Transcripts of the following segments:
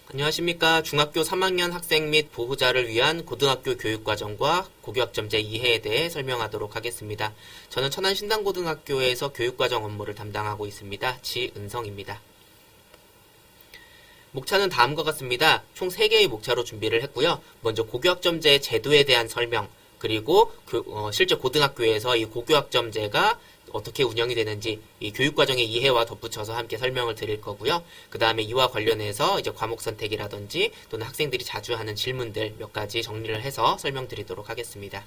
안녕하십니까. 중학교 3학년 학생 및 보호자를 위한 고등학교 교육과정과 고교학점제 2해에 대해 설명하도록 하겠습니다. 저는 천안신당고등학교에서 교육과정 업무를 담당하고 있습니다. 지은성입니다. 목차는 다음과 같습니다. 총 3개의 목차로 준비를 했고요. 먼저 고교학점제 제도에 대한 설명, 그리고 실제 고등학교에서 이 고교학점제가 어떻게 운영이 되는지 이 교육과정의 이해와 덧붙여서 함께 설명을 드릴 거고요. 그 다음에 이와 관련해서 이제 과목 선택이라든지 또는 학생들이 자주 하는 질문들 몇 가지 정리를 해서 설명드리도록 하겠습니다.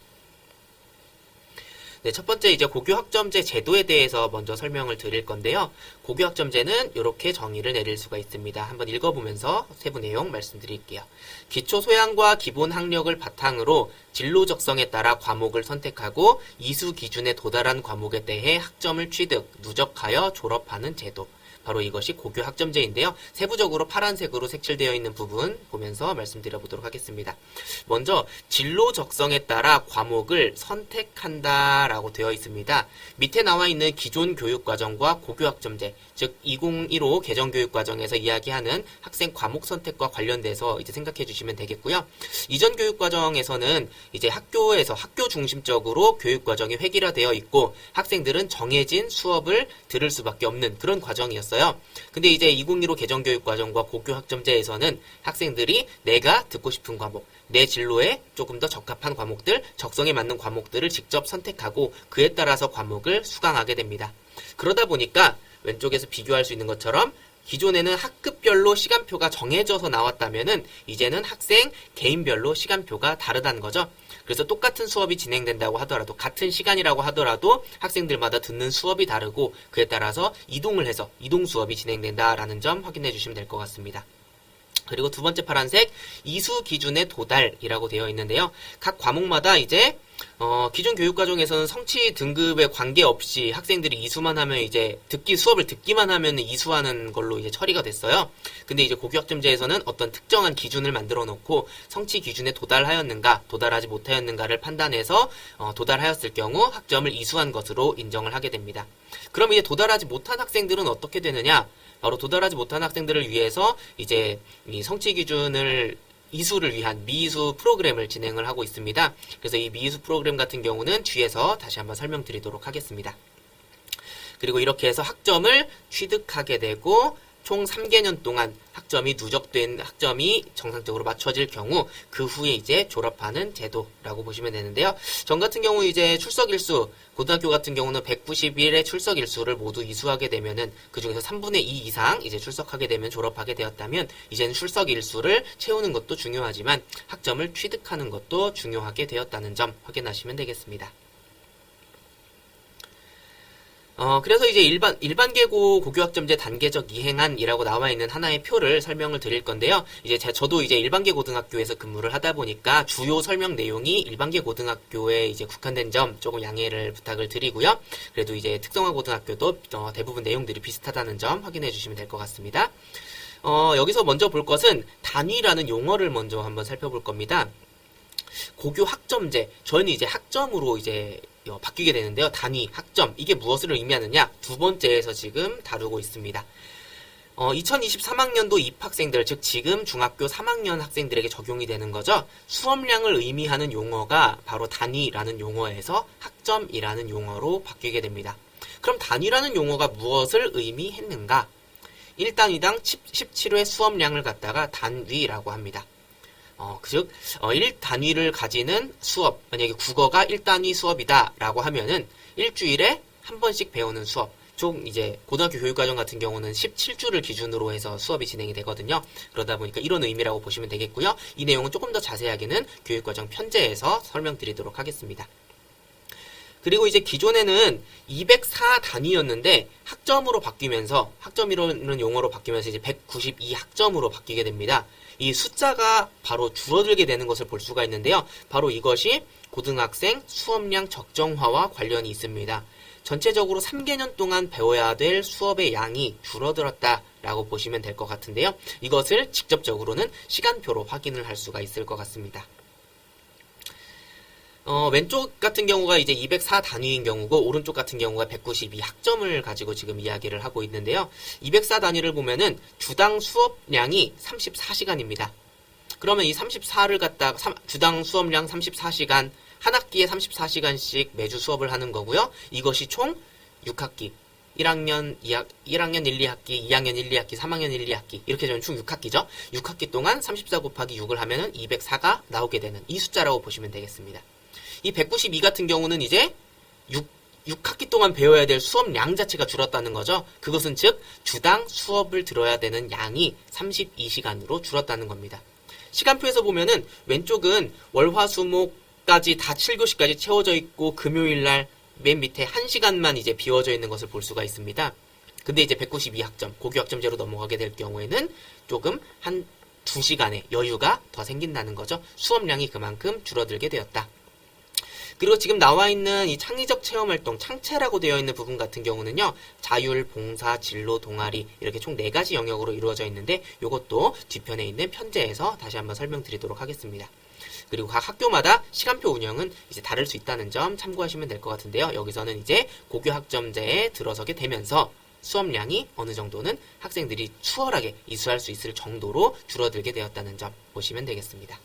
네, 첫 번째 이제 고교학점제 제도에 대해서 먼저 설명을 드릴 건데요. 고교학점제는 이렇게 정의를 내릴 수가 있습니다. 한번 읽어보면서 세부 내용 말씀드릴게요. 기초 소양과 기본 학력을 바탕으로 진로 적성에 따라 과목을 선택하고 이수 기준에 도달한 과목에 대해 학점을 취득, 누적하여 졸업하는 제도. 바로 이것이 고교학점제인데요. 세부적으로 파란색으로 색칠되어 있는 부분 보면서 말씀드려보도록 하겠습니다. 먼저 진로 적성에 따라 과목을 선택한다라고 되어 있습니다. 밑에 나와 있는 기존 교육과정과 고교학점제, 즉 2015 개정교육과정에서 이야기하는 학생 과목 선택과 관련돼서 이제 생각해 주시면 되겠고요. 이전 교육과정에서는 이제 학교에서 학교 중심적으로 교육과정이 획일화되어 있고 학생들은 정해진 수업을 들을 수밖에 없는 그런 과정이었어요. 근데 이제 2015 개정교육과정과 고교학점제에서는 학생들이 내가 듣고 싶은 과목, 내 진로에 조금 더 적합한 과목들, 적성에 맞는 과목들을 직접 선택하고 그에 따라서 과목을 수강하게 됩니다. 그러다 보니까 왼쪽에서 비교할 수 있는 것처럼 기존에는 학급별로 시간표가 정해져서 나왔다면은 이제는 학생 개인별로 시간표가 다르다는 거죠. 그래서 똑같은 수업이 진행된다고 하더라도 같은 시간이라고 하더라도 학생들마다 듣는 수업이 다르고 그에 따라서 이동을 해서 이동 수업이 진행된다라는 점 확인해 주시면 될 것 같습니다. 그리고 두 번째 파란색 이수 기준의 도달이라고 되어 있는데요. 각 과목마다 이제 기존 교육과정에서는 성취 등급에 관계없이 학생들이 이수만 하면 이제 수업을 듣기만 하면 이수하는 걸로 이제 처리가 됐어요. 근데 이제 고교학점제에서는 어떤 특정한 기준을 만들어 놓고 성취 기준에 도달하였는가, 도달하지 못하였는가를 판단해서 도달하였을 경우 학점을 이수한 것으로 인정을 하게 됩니다. 그럼 이제 도달하지 못한 학생들은 어떻게 되느냐? 바로 도달하지 못한 학생들을 위해서 이제 이 성취 기준을 이수를 위한 미이수 프로그램을 진행을 하고 있습니다. 그래서 이 미이수 프로그램 같은 경우는 뒤에서 다시 한번 설명드리도록 하겠습니다. 그리고 이렇게 해서 학점을 취득하게 되고 총 3개년 동안 학점이 누적된 학점이 정상적으로 맞춰질 경우 그 후에 이제 졸업하는 제도라고 보시면 되는데요. 전 같은 경우 이제 출석일수 고등학교 같은 경우는 190일의 출석일수를 모두 이수하게 되면은 그 중에서 3분의 2 이상 이제 출석하게 되면 졸업하게 되었다면 이제는 출석일수를 채우는 것도 중요하지만 학점을 취득하는 것도 중요하게 되었다는 점 확인하시면 되겠습니다. 그래서 이제 일반계고 고교학점제 단계적 이행안이라고 나와 있는 하나의 표를 설명을 드릴 건데요. 이제 저도 이제 일반계 고등학교에서 근무를 하다 보니까 주요 설명 내용이 일반계 고등학교에 이제 국한된 점 조금 양해를 부탁을 드리고요. 그래도 이제 특성화 고등학교도 대부분 내용들이 비슷하다는 점 확인해 주시면 될 것 같습니다. 여기서 먼저 볼 것은 단위라는 용어를 먼저 한번 살펴볼 겁니다. 고교 학점제, 저희는 이제 학점으로 이제 바뀌게 되는데요. 단위, 학점, 이게 무엇을 의미하느냐? 두 번째에서 지금 다루고 있습니다. 2023학년도 입학생들, 즉 지금 중학교 3학년 학생들에게 적용이 되는 거죠. 수업량을 의미하는 용어가 바로 단위라는 용어에서 학점이라는 용어로 바뀌게 됩니다. 그럼 단위라는 용어가 무엇을 의미했는가? 1단위당 17회 수업량을 갖다가 단위라고 합니다. 즉 1단위를 가지는 수업, 만약에 국어가 1단위 수업이다 라고 하면은 일주일에 한 번씩 배우는 수업, 총 이제 고등학교 교육과정 같은 경우는 17주를 기준으로 해서 수업이 진행이 되거든요. 그러다 보니까 이런 의미라고 보시면 되겠고요. 이 내용은 조금 더 자세하게는 교육과정 편제에서 설명드리도록 하겠습니다. 그리고 이제 기존에는 204단위였는데 학점으로 바뀌면서 학점이라는 용어로 바뀌면서 이제 192학점으로 바뀌게 됩니다. 이 숫자가 바로 줄어들게 되는 것을 볼 수가 있는데요. 바로 이것이 고등학생 수업량 적정화와 관련이 있습니다. 전체적으로 3개년 동안 배워야 될 수업의 양이 줄어들었다라고 보시면 될 것 같은데요. 이것을 직접적으로는 시간표로 확인을 할 수가 있을 것 같습니다. 왼쪽 같은 경우가 이제 204 단위인 경우고 오른쪽 같은 경우가 192 학점을 가지고 지금 이야기를 하고 있는데요. 204 단위를 보면은 주당 수업량이 34시간입니다. 그러면 이 34를 갖다가 주당 수업량 34시간, 한 학기에 34시간씩 매주 수업을 하는 거고요. 이것이 총 6학기. 1학년 1, 2학기, 2학년 1, 2학기, 3학년 1, 2학기 이렇게 되면 총 6학기죠. 6학기 동안 34 곱하기 6을 하면은 204가 나오게 되는 이 숫자라고 보시면 되겠습니다. 이 192 같은 경우는 이제 6학기 동안 배워야 될 수업량 자체가 줄었다는 거죠. 그것은 즉 주당 수업을 들어야 되는 양이 32시간으로 줄었다는 겁니다. 시간표에서 보면은 왼쪽은 월화수목까지 다 7교시까지 채워져 있고 금요일날 맨 밑에 1시간만 이제 비워져 있는 것을 볼 수가 있습니다. 근데 이제 192학점, 고교학점제로 넘어가게 될 경우에는 조금 한 2시간의 여유가 더 생긴다는 거죠. 수업량이 그만큼 줄어들게 되었다. 그리고 지금 나와 있는 이 창의적 체험활동, 창체라고 되어 있는 부분 같은 경우는요. 자율, 봉사, 진로, 동아리 이렇게 총 4가지 영역으로 이루어져 있는데 이것도 뒤편에 있는 편제에서 다시 한번 설명드리도록 하겠습니다. 그리고 각 학교마다 시간표 운영은 이제 다를 수 있다는 점 참고하시면 될 것 같은데요. 여기서는 이제 고교학점제에 들어서게 되면서 수업량이 어느 정도는 학생들이 수월하게 이수할 수 있을 정도로 줄어들게 되었다는 점 보시면 되겠습니다.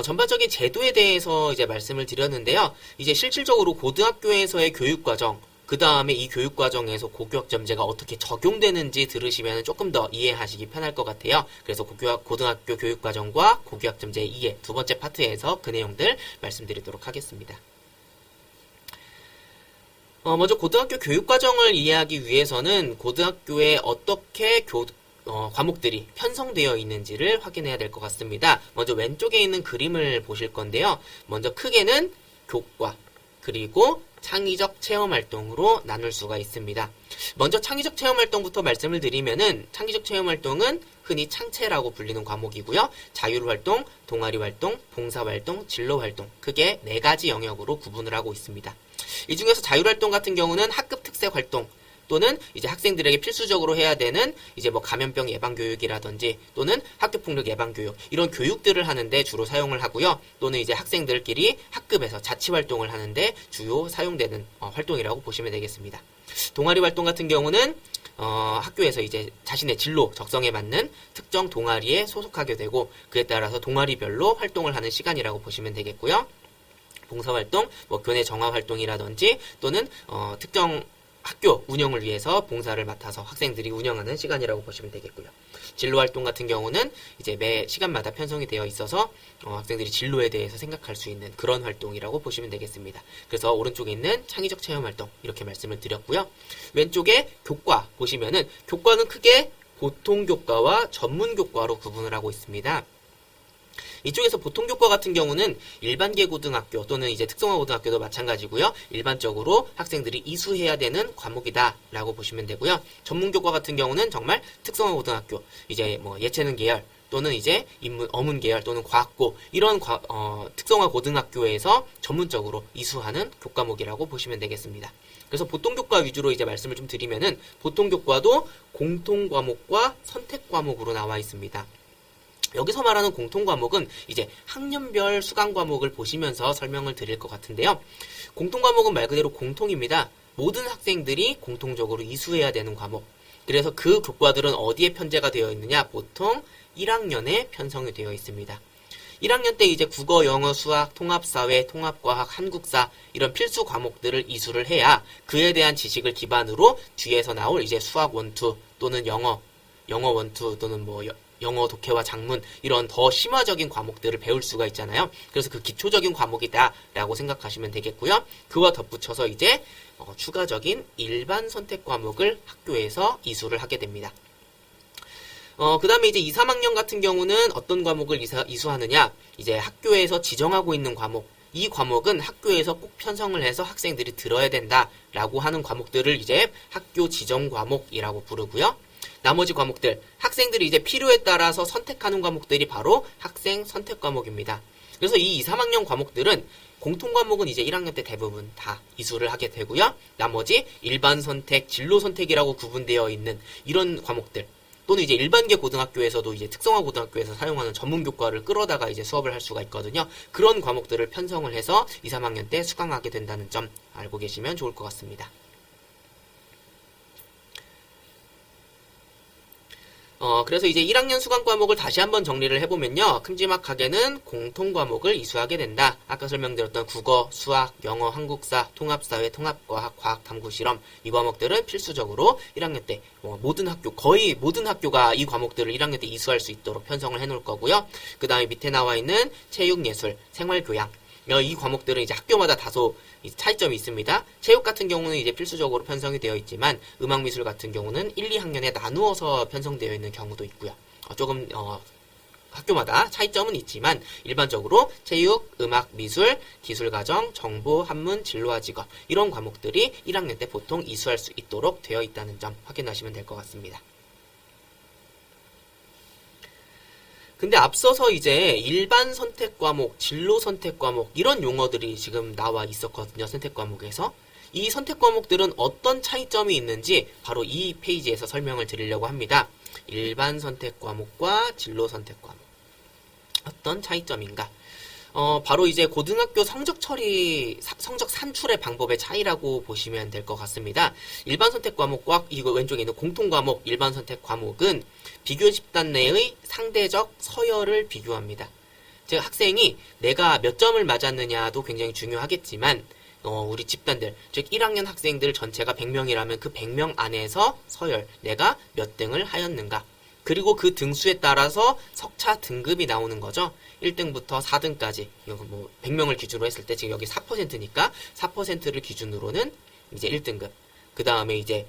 전반적인 제도에 대해서 이제 말씀을 드렸는데요. 이제 실질적으로 고등학교에서의 교육과정, 그 다음에 이 교육과정에서 고교학점제가 어떻게 적용되는지 들으시면 조금 더 이해하시기 편할 것 같아요. 그래서 고등학교 교육과정과 고교학점제 2의 두 번째 파트에서 그 내용들 말씀드리도록 하겠습니다. 먼저 고등학교 교육과정을 이해하기 위해서는 고등학교에 어떻게 과목들이 편성되어 있는지를 확인해야 될 것 같습니다. 먼저 왼쪽에 있는 그림을 보실 건데요. 먼저 크게는 교과, 그리고 창의적 체험활동으로 나눌 수가 있습니다. 먼저 창의적 체험활동부터 말씀을 드리면은 창의적 체험활동은 흔히 창체라고 불리는 과목이고요. 자율활동, 동아리활동, 봉사활동, 진로활동 크게 4가지 영역으로 구분을 하고 있습니다. 이 중에서 자율활동 같은 경우는 학급 특색 활동 또는 이제 학생들에게 필수적으로 해야 되는 이제 뭐 감염병 예방 교육이라든지 또는 학교폭력 예방 교육 이런 교육들을 하는데 주로 사용을 하고요. 또는 이제 학생들끼리 학급에서 자치 활동을 하는데 주요 사용되는 활동이라고 보시면 되겠습니다. 동아리 활동 같은 경우는 학교에서 이제 자신의 진로 적성에 맞는 특정 동아리에 소속하게 되고 그에 따라서 동아리별로 활동을 하는 시간이라고 보시면 되겠고요. 봉사활동, 뭐 교내 정화활동이라든지 또는 특정 학교 운영을 위해서 봉사를 맡아서 학생들이 운영하는 시간이라고 보시면 되겠고요. 진로활동 같은 경우는 이제 매 시간마다 편성이 되어 있어서 학생들이 진로에 대해서 생각할 수 있는 그런 활동이라고 보시면 되겠습니다. 그래서 오른쪽에 있는 창의적 체험활동 이렇게 말씀을 드렸고요. 왼쪽에 교과 보시면은 교과는 크게 보통교과와 전문교과로 구분을 하고 있습니다. 이쪽에서 보통교과 같은 경우는 일반계 고등학교 또는 이제 특성화 고등학교도 마찬가지고요. 일반적으로 학생들이 이수해야 되는 과목이다라고 보시면 되고요. 전문교과 같은 경우는 정말 특성화 고등학교, 이제 뭐 예체능 계열 또는 이제 어문 계열 또는 과학고 이런 특성화 고등학교에서 전문적으로 이수하는 교과목이라고 보시면 되겠습니다. 그래서 보통교과 위주로 이제 말씀을 좀 드리면은 보통교과도 공통과목과 선택과목으로 나와 있습니다. 여기서 말하는 공통과목은 이제 학년별 수강과목을 보시면서 설명을 드릴 것 같은데요. 공통과목은 말 그대로 공통입니다. 모든 학생들이 공통적으로 이수해야 되는 과목. 그래서 그 교과들은 어디에 편제가 되어 있느냐? 보통 1학년에 편성이 되어 있습니다. 1학년 때 이제 국어, 영어, 수학, 통합사회, 통합과학, 한국사 이런 필수 과목들을 이수를 해야 그에 대한 지식을 기반으로 뒤에서 나올 이제 수학 원투 또는 영어 원투 또는 뭐 영어 독해와 작문 이런 더 심화적인 과목들을 배울 수가 있잖아요. 그래서 그 기초적인 과목이다 라고 생각하시면 되겠고요. 그와 덧붙여서 이제 추가적인 일반 선택 과목을 학교에서 이수를 하게 됩니다. 그 다음에 이제 2, 3학년 같은 경우는 어떤 과목을 이수하느냐, 이제 학교에서 지정하고 있는 과목, 이 과목은 학교에서 꼭 편성을 해서 학생들이 들어야 된다라고 하는 과목들을 이제 학교 지정 과목이라고 부르고요. 나머지 과목들, 학생들이 이제 필요에 따라서 선택하는 과목들이 바로 학생 선택 과목입니다. 그래서 이 2, 3학년 과목들은 공통 과목은 이제 1학년 때 대부분 다 이수를 하게 되고요. 나머지 일반 선택, 진로 선택이라고 구분되어 있는 이런 과목들, 또는 이제 일반계 고등학교에서도 이제 특성화 고등학교에서 사용하는 전문 교과를 끌어다가 이제 수업을 할 수가 있거든요. 그런 과목들을 편성을 해서 2, 3학년 때 수강하게 된다는 점 알고 계시면 좋을 것 같습니다. 그래서 이제 1학년 수강 과목을 다시 한번 정리를 해보면요. 큼지막하게는 공통 과목을 이수하게 된다. 아까 설명드렸던 국어, 수학, 영어, 한국사, 통합사회, 통합과학, 과학, 탐구, 실험 이 과목들은 필수적으로 1학년 때 거의 모든 학교가 이 과목들을 1학년 때 이수할 수 있도록 편성을 해놓을 거고요. 그 다음에 밑에 나와 있는 체육, 예술, 생활교양 이 과목들은 이제 학교마다 다소 차이점이 있습니다. 체육 같은 경우는 이제 필수적으로 편성이 되어 있지만 음악미술 같은 경우는 1, 2학년에 나누어서 편성되어 있는 경우도 있고요. 조금 학교마다 차이점은 있지만 일반적으로 체육, 음악, 미술, 기술과정, 정보, 한문, 진로와 직업 이런 과목들이 1학년 때 보통 이수할 수 있도록 되어 있다는 점 확인하시면 될 것 같습니다. 근데 앞서서 이제 일반 선택 과목, 진로 선택 과목 이런 용어들이 지금 나와 있었거든요. 선택 과목에서. 이 선택 과목들은 어떤 차이점이 있는지 바로 이 페이지에서 설명을 드리려고 합니다. 일반 선택 과목과 진로 선택 과목. 어떤 차이점인가? 바로 이제 고등학교 성적 산출의 방법의 차이라고 보시면 될 것 같습니다. 일반 선택 과목과 이거 왼쪽에 있는 공통 과목, 일반 선택 과목은 비교 집단 내의 상대적 서열을 비교합니다. 즉 학생이 내가 몇 점을 맞았느냐도 굉장히 중요하겠지만 우리 집단들, 즉 1학년 학생들 전체가 100명이라면 그 100명 안에서 서열, 내가 몇 등을 하였는가. 그리고 그 등수에 따라서 석차 등급이 나오는 거죠. 1등부터 4등까지 100명을 기준으로 했을 때 지금 여기 4%니까 4%를 기준으로는 이제 1등급. 그 다음에 이제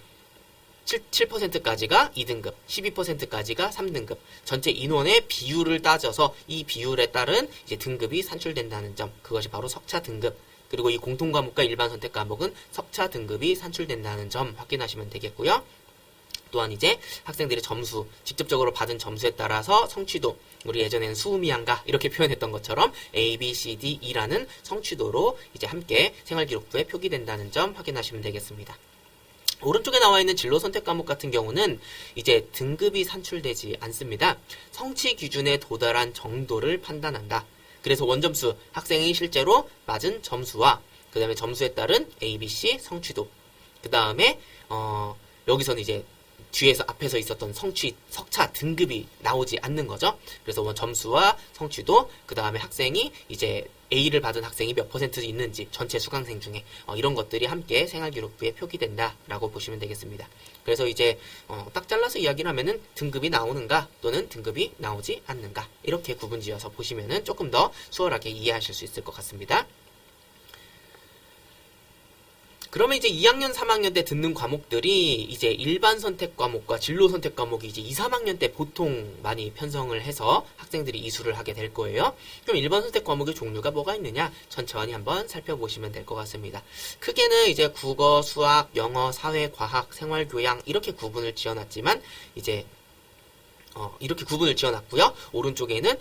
7%까지가 2등급, 12%까지가 3등급. 전체 인원의 비율을 따져서 이 비율에 따른 이제 등급이 산출된다는 점. 그것이 바로 석차 등급. 그리고 이 공통 과목과 일반 선택 과목은 석차 등급이 산출된다는 점 확인하시면 되겠고요. 또한 이제 학생들의 점수, 직접적으로 받은 점수에 따라서 성취도, 우리 예전에는 수음이한가 이렇게 표현했던 것처럼 A, B, C, D, E라는 성취도로 이제 함께 생활기록부에 표기된다는 점 확인하시면 되겠습니다. 오른쪽에 나와 있는 진로 선택 과목 같은 경우는 이제 등급이 산출되지 않습니다. 성취 기준에 도달한 정도를 판단한다. 그래서 원점수, 학생이 실제로 맞은 점수와 그 다음에 점수에 따른 A, B, C 성취도, 그 다음에 여기서는 이제 뒤에서 앞에서 있었던 석차 등급이 나오지 않는 거죠. 그래서 점수와 성취도, 그 다음에 학생이 이제 A를 받은 학생이 몇 퍼센트 있는지 전체 수강생 중에 이런 것들이 함께 생활기록부에 표기된다라고 보시면 되겠습니다. 그래서 이제 딱 잘라서 이야기를 하면은 등급이 나오는가 또는 등급이 나오지 않는가 이렇게 구분지어서 보시면은 조금 더 수월하게 이해하실 수 있을 것 같습니다. 그러면 이제 2학년, 3학년 때 듣는 과목들이 이제 일반 선택 과목과 진로 선택 과목이 이제 2, 3학년 때 보통 많이 편성을 해서 학생들이 이수를 하게 될 거예요. 그럼 일반 선택 과목의 종류가 뭐가 있느냐? 천천히 한번 살펴보시면 될 것 같습니다. 크게는 이제 국어, 수학, 영어, 사회, 과학, 생활교양 이렇게 구분을 지어놨지만 이제 이렇게 구분을 지어놨고요. 오른쪽에는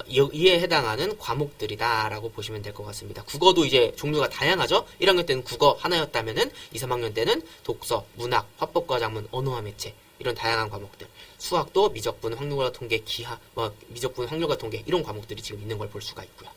이에 해당하는 과목들이다라고 보시면 될 것 같습니다. 국어도 이제 종류가 다양하죠. 1학년 때는 국어 하나였다면은 2, 3학년 때는 독서, 문학, 화법과 작문, 언어와 매체 이런 다양한 과목들. 수학도 미적분, 확률과 통계, 기하, 미적분, 확률과 통계 이런 과목들이 지금 있는 걸 볼 수가 있고요.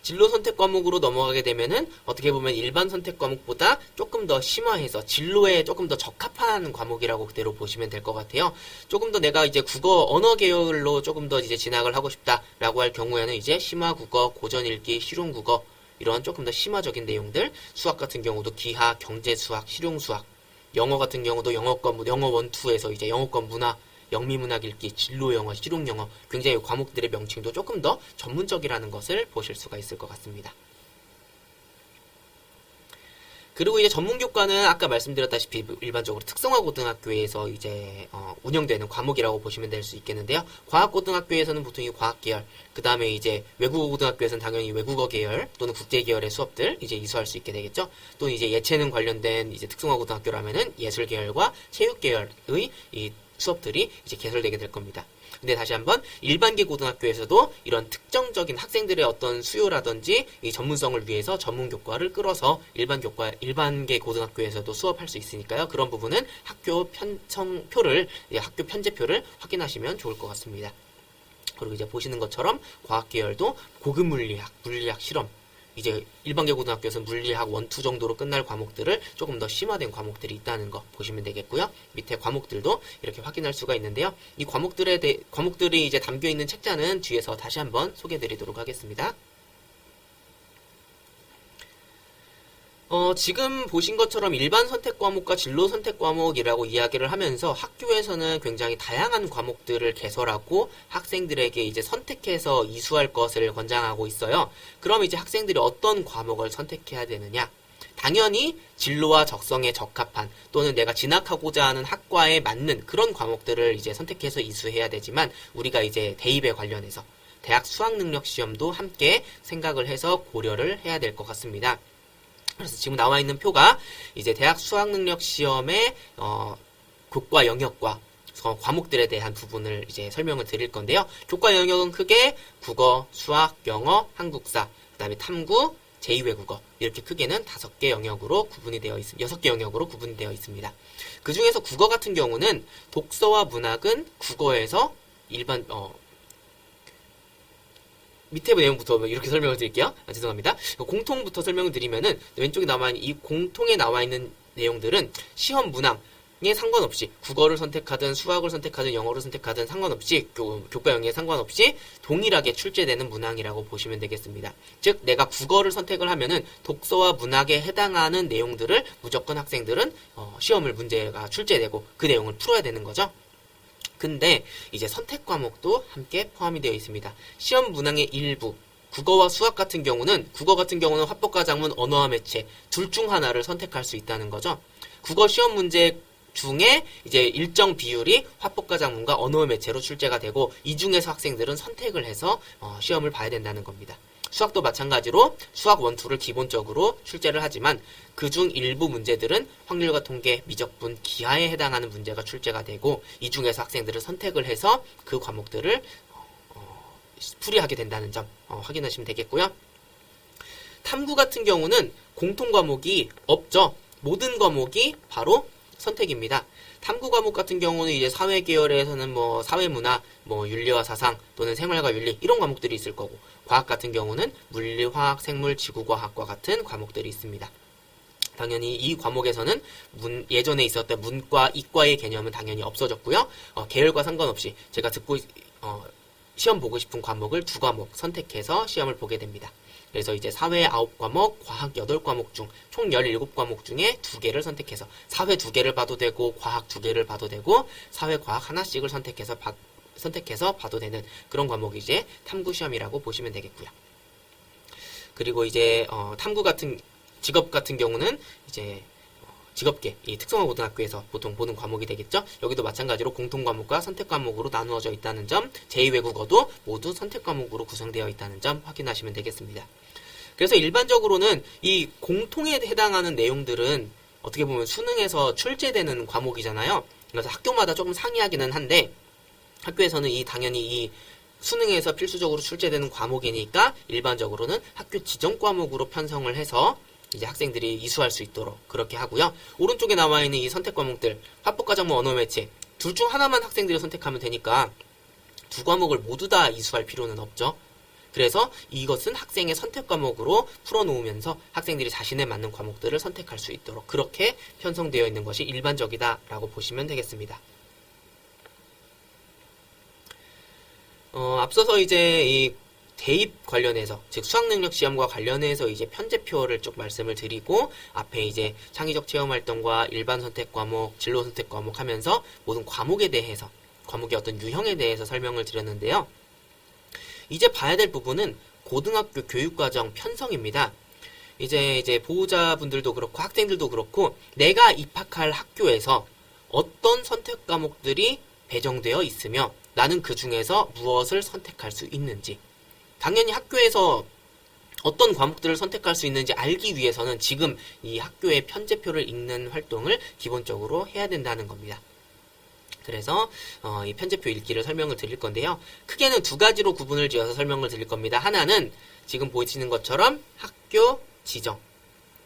진로 선택 과목으로 넘어가게 되면은 어떻게 보면 일반 선택 과목보다 조금 더 심화해서 진로에 조금 더 적합한 과목이라고 그대로 보시면 될 것 같아요. 조금 더 내가 이제 국어 언어 계열로 조금 더 이제 진학을 하고 싶다라고 할 경우에는 이제 심화 국어, 고전 읽기, 실용 국어 이런 조금 더 심화적인 내용들, 수학 같은 경우도 기하, 경제 수학, 실용 수학, 영어 같은 경우도 영어권, 영어 1, 2에서 이제 영어권 문화, 영미문학 읽기, 진로영어, 실용영어 굉장히 과목들의 명칭도 조금 더 전문적이라는 것을 보실 수가 있을 것 같습니다. 그리고 이제 전문교과는 아까 말씀드렸다시피 일반적으로 특성화 고등학교에서 이제 운영되는 과목이라고 보시면 될 수 있겠는데요. 과학고등학교에서는 보통 이 과학 계열, 그 다음에 이제 외국어 고등학교에서는 당연히 외국어 계열 또는 국제 계열의 수업들 이제 이수할 수 있게 되겠죠. 또는 이제 예체능 관련된 이제 특성화 고등학교라면은 예술 계열과 체육 계열의 이 수업들이 이제 개설되게 될 겁니다. 근데 다시 한번 일반계 고등학교에서도 이런 특정적인 학생들의 어떤 수요라든지 이 전문성을 위해서 전문 교과를 끌어서 일반계 고등학교에서도 수업할 수 있으니까요. 그런 부분은 학교 학교 편제표를 확인하시면 좋을 것 같습니다. 그리고 이제 보시는 것처럼 과학 계열도 고급 물리학, 물리학 실험, 이제 일반계 고등학교에서는 물리학 1, 2 정도로 끝날 과목들을 조금 더 심화된 과목들이 있다는 거 보시면 되겠고요. 밑에 과목들도 이렇게 확인할 수가 있는데요. 이 과목들이 이제 담겨 있는 책자는 뒤에서 다시 한번 소개해 드리도록 하겠습니다. 지금 보신 것처럼 일반 선택 과목과 진로 선택 과목이라고 이야기를 하면서 학교에서는 굉장히 다양한 과목들을 개설하고 학생들에게 이제 선택해서 이수할 것을 권장하고 있어요. 그럼 이제 학생들이 어떤 과목을 선택해야 되느냐? 당연히 진로와 적성에 적합한 또는 내가 진학하고자 하는 학과에 맞는 그런 과목들을 이제 선택해서 이수해야 되지만 우리가 이제 대입에 관련해서 대학 수학능력 시험도 함께 생각을 해서 고려를 해야 될 것 같습니다. 그래서 지금 나와 있는 표가 이제 대학 수학능력 시험의 교과 영역과 과목들에 대한 부분을 이제 설명을 드릴 건데요. 교과 영역은 크게 국어, 수학, 영어, 한국사, 그다음에 탐구, 제2외국어 이렇게 크게는 5개 영역으로 구분이 되어 있습니다. 6개 영역으로 구분이 되어 있습니다. 그 중에서 국어 같은 경우는 독서와 문학은 국어에서 밑에 내용부터 이렇게 설명을 드릴게요. 죄송합니다. 공통부터 설명을 드리면은 왼쪽에 나와있는 이 공통에 나와있는 내용들은 시험 문항에 상관없이 국어를 선택하든 수학을 선택하든 영어를 선택하든 상관없이 교과 영역에 상관없이 동일하게 출제되는 문항이라고 보시면 되겠습니다. 즉 내가 국어를 선택을 하면은 독서와 문학에 해당하는 내용들을 무조건 학생들은 시험을 문제가 출제되고 그 내용을 풀어야 되는 거죠. 근데 이제 선택 과목도 함께 포함이 되어 있습니다. 시험 문항의 일부, 국어와 수학 같은 경우는 화법과 작문, 언어와 매체 둘 중 하나를 선택할 수 있다는 거죠. 국어 시험 문제 중에 이제 일정 비율이 화법과 작문과 언어와 매체로 출제가 되고 이 중에서 학생들은 선택을 해서 시험을 봐야 된다는 겁니다. 수학도 마찬가지로 수학 1, 2를 기본적으로 출제를 하지만 그중 일부 문제들은 확률과 통계, 미적분, 기하에 해당하는 문제가 출제가 되고 이 중에서 학생들은 선택을 해서 그 과목들을 풀이하게 된다는 점 확인하시면 되겠고요. 탐구 같은 경우는 공통 과목이 없죠. 모든 과목이 바로 선택입니다. 탐구 과목 같은 경우는 이제 사회 계열에서는 사회문화, 윤리와 사상 또는 생활과 윤리 이런 과목들이 있을 거고 과학 같은 경우는 물리, 화학, 생물, 지구과학과 같은 과목들이 있습니다. 당연히 이 과목에서는 예전에 있었던 문과, 이과의 개념은 당연히 없어졌고요. 계열과 상관없이 제가 시험 보고 싶은 과목을 2과목 선택해서 시험을 보게 됩니다. 그래서 이제 사회 9과목, 과학 8과목 중 총 17과목 중에 2개를 선택해서 사회 2개를 봐도 되고 과학 2개를 봐도 되고 사회, 과학 하나씩을 선택해서 봐도 되는 그런 과목이 이제 탐구 시험이라고 보시면 되겠고요. 그리고 이제 직업 같은 경우는 이제 직업계, 이 특성화 고등학교에서 보통 보는 과목이 되겠죠. 여기도 마찬가지로 공통 과목과 선택 과목으로 나누어져 있다는 점, 제2외국어도 모두 선택 과목으로 구성되어 있다는 점 확인하시면 되겠습니다. 그래서 일반적으로는 이 공통에 해당하는 내용들은 어떻게 보면 수능에서 출제되는 과목이잖아요. 그래서 학교마다 조금 상이하기는 한데 학교에서는 당연히 이 수능에서 필수적으로 출제되는 과목이니까 일반적으로는 학교 지정 과목으로 편성을 해서 이제 학생들이 이수할 수 있도록 그렇게 하고요. 오른쪽에 나와 있는 이 선택 과목들, 화법과 작문, 언어 매체 둘 중 하나만 학생들이 선택하면 되니까 2과목을 모두 다 이수할 필요는 없죠. 그래서 이것은 학생의 선택 과목으로 풀어놓으면서 학생들이 자신에 맞는 과목들을 선택할 수 있도록 그렇게 편성되어 있는 것이 일반적이다라고 보시면 되겠습니다. 앞서서 이제 이 대입 관련해서, 즉 수학능력 시험과 관련해서 이제 편제표를 쭉 말씀을 드리고 앞에 이제 창의적 체험 활동과 일반 선택 과목, 진로 선택 과목 하면서 모든 과목에 대해서, 과목의 어떤 유형에 대해서 설명을 드렸는데요. 이제 봐야 될 부분은 고등학교 교육과정 편성입니다. 이제 보호자분들도 그렇고 학생들도 그렇고 내가 입학할 학교에서 어떤 선택 과목들이 배정되어 있으며 나는 그 중에서 무엇을 선택할 수 있는지, 당연히 학교에서 어떤 과목들을 선택할 수 있는지 알기 위해서는 지금 이 학교의 편제표를 읽는 활동을 기본적으로 해야 된다는 겁니다. 그래서 이 편제표 읽기를 설명을 드릴 건데요. 크게는 두 가지로 구분을 지어서 설명을 드릴 겁니다. 하나는 지금 보시는 것처럼 학교 지정.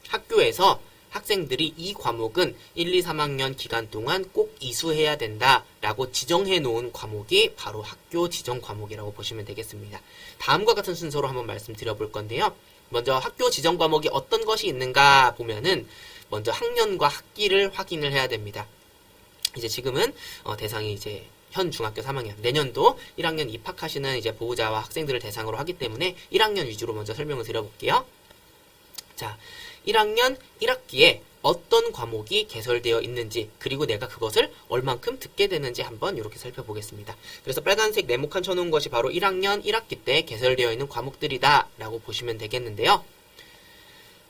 학교에서 학생들이 이 과목은 1, 2, 3학년 기간 동안 꼭 이수해야 된다라고 지정해 놓은 과목이 바로 학교 지정 과목이라고 보시면 되겠습니다. 다음과 같은 순서로 한번 말씀드려 볼 건데요. 먼저 학교 지정 과목이 어떤 것이 있는가 보면은 먼저 학년과 학기를 확인을 해야 됩니다. 이제 지금은 대상이 이제 현 중학교 3학년, 내년도 1학년 입학하시는 이제 보호자와 학생들을 대상으로 하기 때문에 1학년 위주로 먼저 설명을 드려볼게요. 자, 1학년 1학기에 어떤 과목이 개설되어 있는지, 그리고 내가 그것을 얼만큼 듣게 되는지 한번 이렇게 살펴보겠습니다. 그래서 빨간색 네모칸 쳐놓은 것이 바로 1학년 1학기 때 개설되어 있는 과목들이다 라고 보시면 되겠는데요.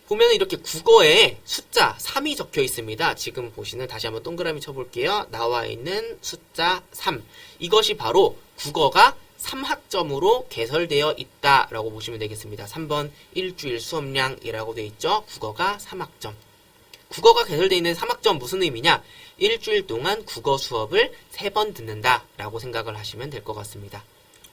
보면 이렇게 국어에 숫자 3이 적혀 있습니다. 지금 보시는, 다시 한번 동그라미 쳐볼게요. 나와 있는 숫자 3. 이것이 바로 국어가 3학점으로 개설되어 있다라고 보시면 되겠습니다. 3번 일주일 수업량이라고 되어 있죠. 국어가 3학점. 국어가 개설되어 있는 3학점 무슨 의미냐? 일주일 동안 국어 수업을 3번 듣는다라고 생각을 하시면 될 것 같습니다.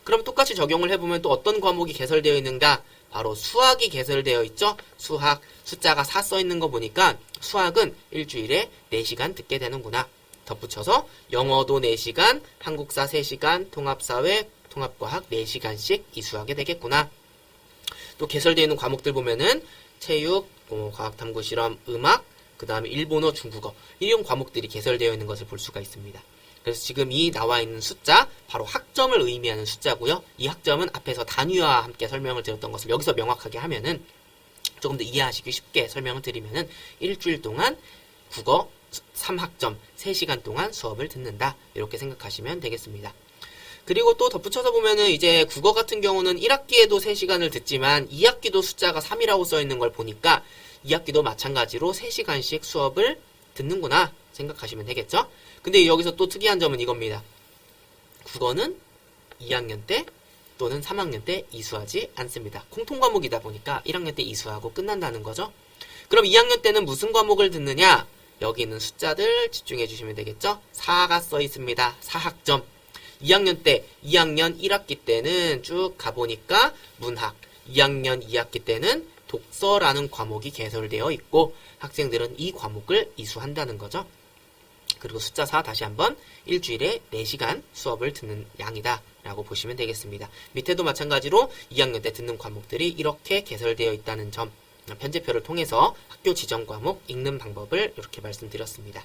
그럼 똑같이 적용을 해보면 또 어떤 과목이 개설되어 있는가? 바로 수학이 개설되어 있죠. 수학, 숫자가 4 써있는 거 보니까 수학은 일주일에 4시간 듣게 되는구나. 덧붙여서 영어도 4시간, 한국사 3시간, 통합사회, 통합과학 4시간씩 이수하게 되겠구나. 또 개설되어 있는 과목들 보면은 체육, 과학탐구 실험, 음악, 그 다음에 일본어, 중국어, 이런 과목들이 개설되어 있는 것을 볼 수가 있습니다. 그래서 지금 이 나와 있는 숫자, 바로 학점을 의미하는 숫자고요. 이 학점은 앞에서 단위와 함께 설명을 드렸던 것을 여기서 명확하게 하면은 조금 더 이해하시기 쉽게 설명을 드리면은 일주일 동안 국어 3학점 3시간 동안 수업을 듣는다. 이렇게 생각하시면 되겠습니다. 그리고 또 덧붙여서 보면은 이제 국어 같은 경우는 1학기에도 3시간을 듣지만 2학기도 숫자가 3이라고 써 있는 걸 보니까 2학기도 마찬가지로 3시간씩 수업을 듣는구나 생각하시면 되겠죠? 근데 여기서 또 특이한 점은 이겁니다. 국어는 2학년 때 또는 3학년 때 이수하지 않습니다. 공통과목이다 보니까 1학년 때 이수하고 끝난다는 거죠. 그럼 2학년 때는 무슨 과목을 듣느냐? 여기 있는 숫자들 집중해 주시면 되겠죠? 4가 써 있습니다. 4학점. 2학년 때, 2학년 1학기 때는 쭉 가보니까 문학, 2학년 2학기 때는 독서라는 과목이 개설되어 있고 학생들은 이 과목을 이수한다는 거죠. 그리고 숫자 4 다시 한번 일주일에 4시간 수업을 듣는 양이다 라고 보시면 되겠습니다. 밑에도 마찬가지로 2학년 때 듣는 과목들이 이렇게 개설되어 있다는 점, 편제표를 통해서 학교 지정 과목 읽는 방법을 이렇게 말씀드렸습니다.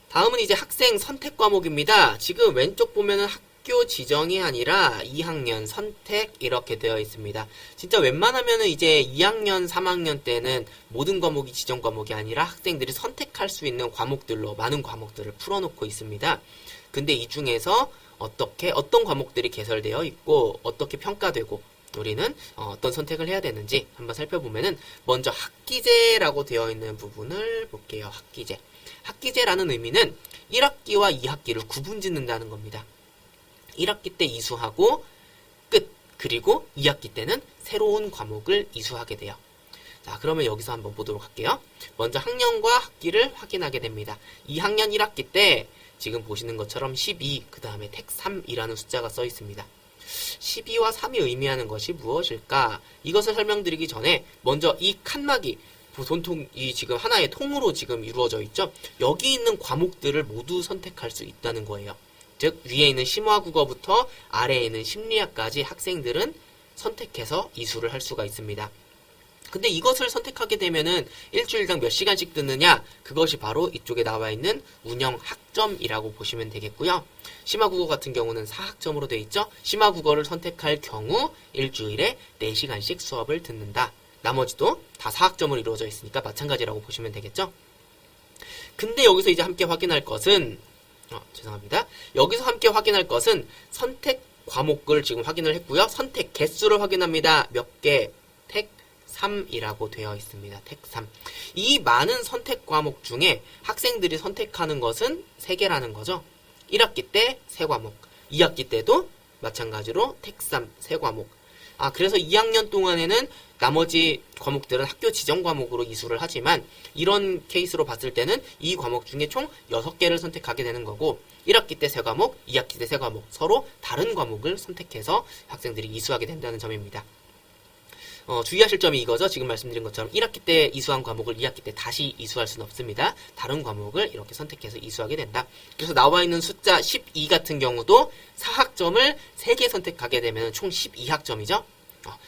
다음은 이제 학생 선택 과목입니다. 지금 왼쪽 보면은 학교 지정이 아니라 2학년 선택 이렇게 되어 있습니다. 진짜 웬만하면은 이제 2학년, 3학년 때는 모든 과목이 지정 과목이 아니라 학생들이 선택할 수 있는 과목들로 많은 과목들을 풀어놓고 있습니다. 근데 이 중에서 어떤 과목들이 개설되어 있고 어떻게 평가되고 우리는 어떤 선택을 해야 되는지 한번 살펴보면은 먼저 학기제라고 되어 있는 부분을 볼게요. 학기제. 학기제라는 의미는 1학기와 2학기를 구분 짓는다는 겁니다. 1학기 때 이수하고 끝. 그리고 2학기 때는 새로운 과목을 이수하게 돼요. 자, 그러면 여기서 한번 보도록 할게요. 먼저 학년과 학기를 확인하게 됩니다. 2학년 1학기 때 지금 보시는 것처럼 12, 그 다음에 택 3이라는 숫자가 써 있습니다. 12와 3이 의미하는 것이 무엇일까? 이것을 설명드리기 전에 먼저 이 칸막이, 보통이 지금 하나의 통으로 지금 이루어져 있죠? 여기 있는 과목들을 모두 선택할 수 있다는 거예요. 즉, 위에 있는 심화국어부터 아래에 있는 심리학까지 학생들은 선택해서 이수를 할 수가 있습니다. 근데 이것을 선택하게 되면은 일주일당 몇 시간씩 듣느냐? 그것이 바로 이쪽에 나와 있는 운영 학점이라고 보시면 되겠고요. 심화국어 같은 경우는 4학점으로 되어 있죠? 심화국어를 선택할 경우 일주일에 4시간씩 수업을 듣는다. 나머지도 다 4학점으로 이루어져 있으니까 마찬가지라고 보시면 되겠죠? 근데 여기서 이제 함께 확인할 것은 죄송합니다. 여기서 함께 확인할 것은 선택 과목을 지금 확인을 했고요. 선택 개수를 확인합니다. 몇 개? 택 3이라고 되어 있습니다. 택 3. 이 많은 선택 과목 중에 학생들이 선택하는 것은 3개라는 거죠. 1학기 때 3과목, 2학기 때도 마찬가지로 택 3, 3과목. 그래서 2학년 동안에는 나머지 과목들은 학교 지정 과목으로 이수를 하지만 이런 케이스로 봤을 때는 이 과목 중에 총 6개를 선택하게 되는 거고 1학기 때 3과목, 2학기 때 3과목 서로 다른 과목을 선택해서 학생들이 이수하게 된다는 점입니다. 주의하실 점이 이거죠. 지금 말씀드린 것처럼 1학기 때 이수한 과목을 2학기 때 다시 이수할 수는 없습니다. 다른 과목을 이렇게 선택해서 이수하게 된다. 그래서 나와 있는 숫자 12 같은 경우도 4학점을 3개 선택하게 되면 총 12학점이죠.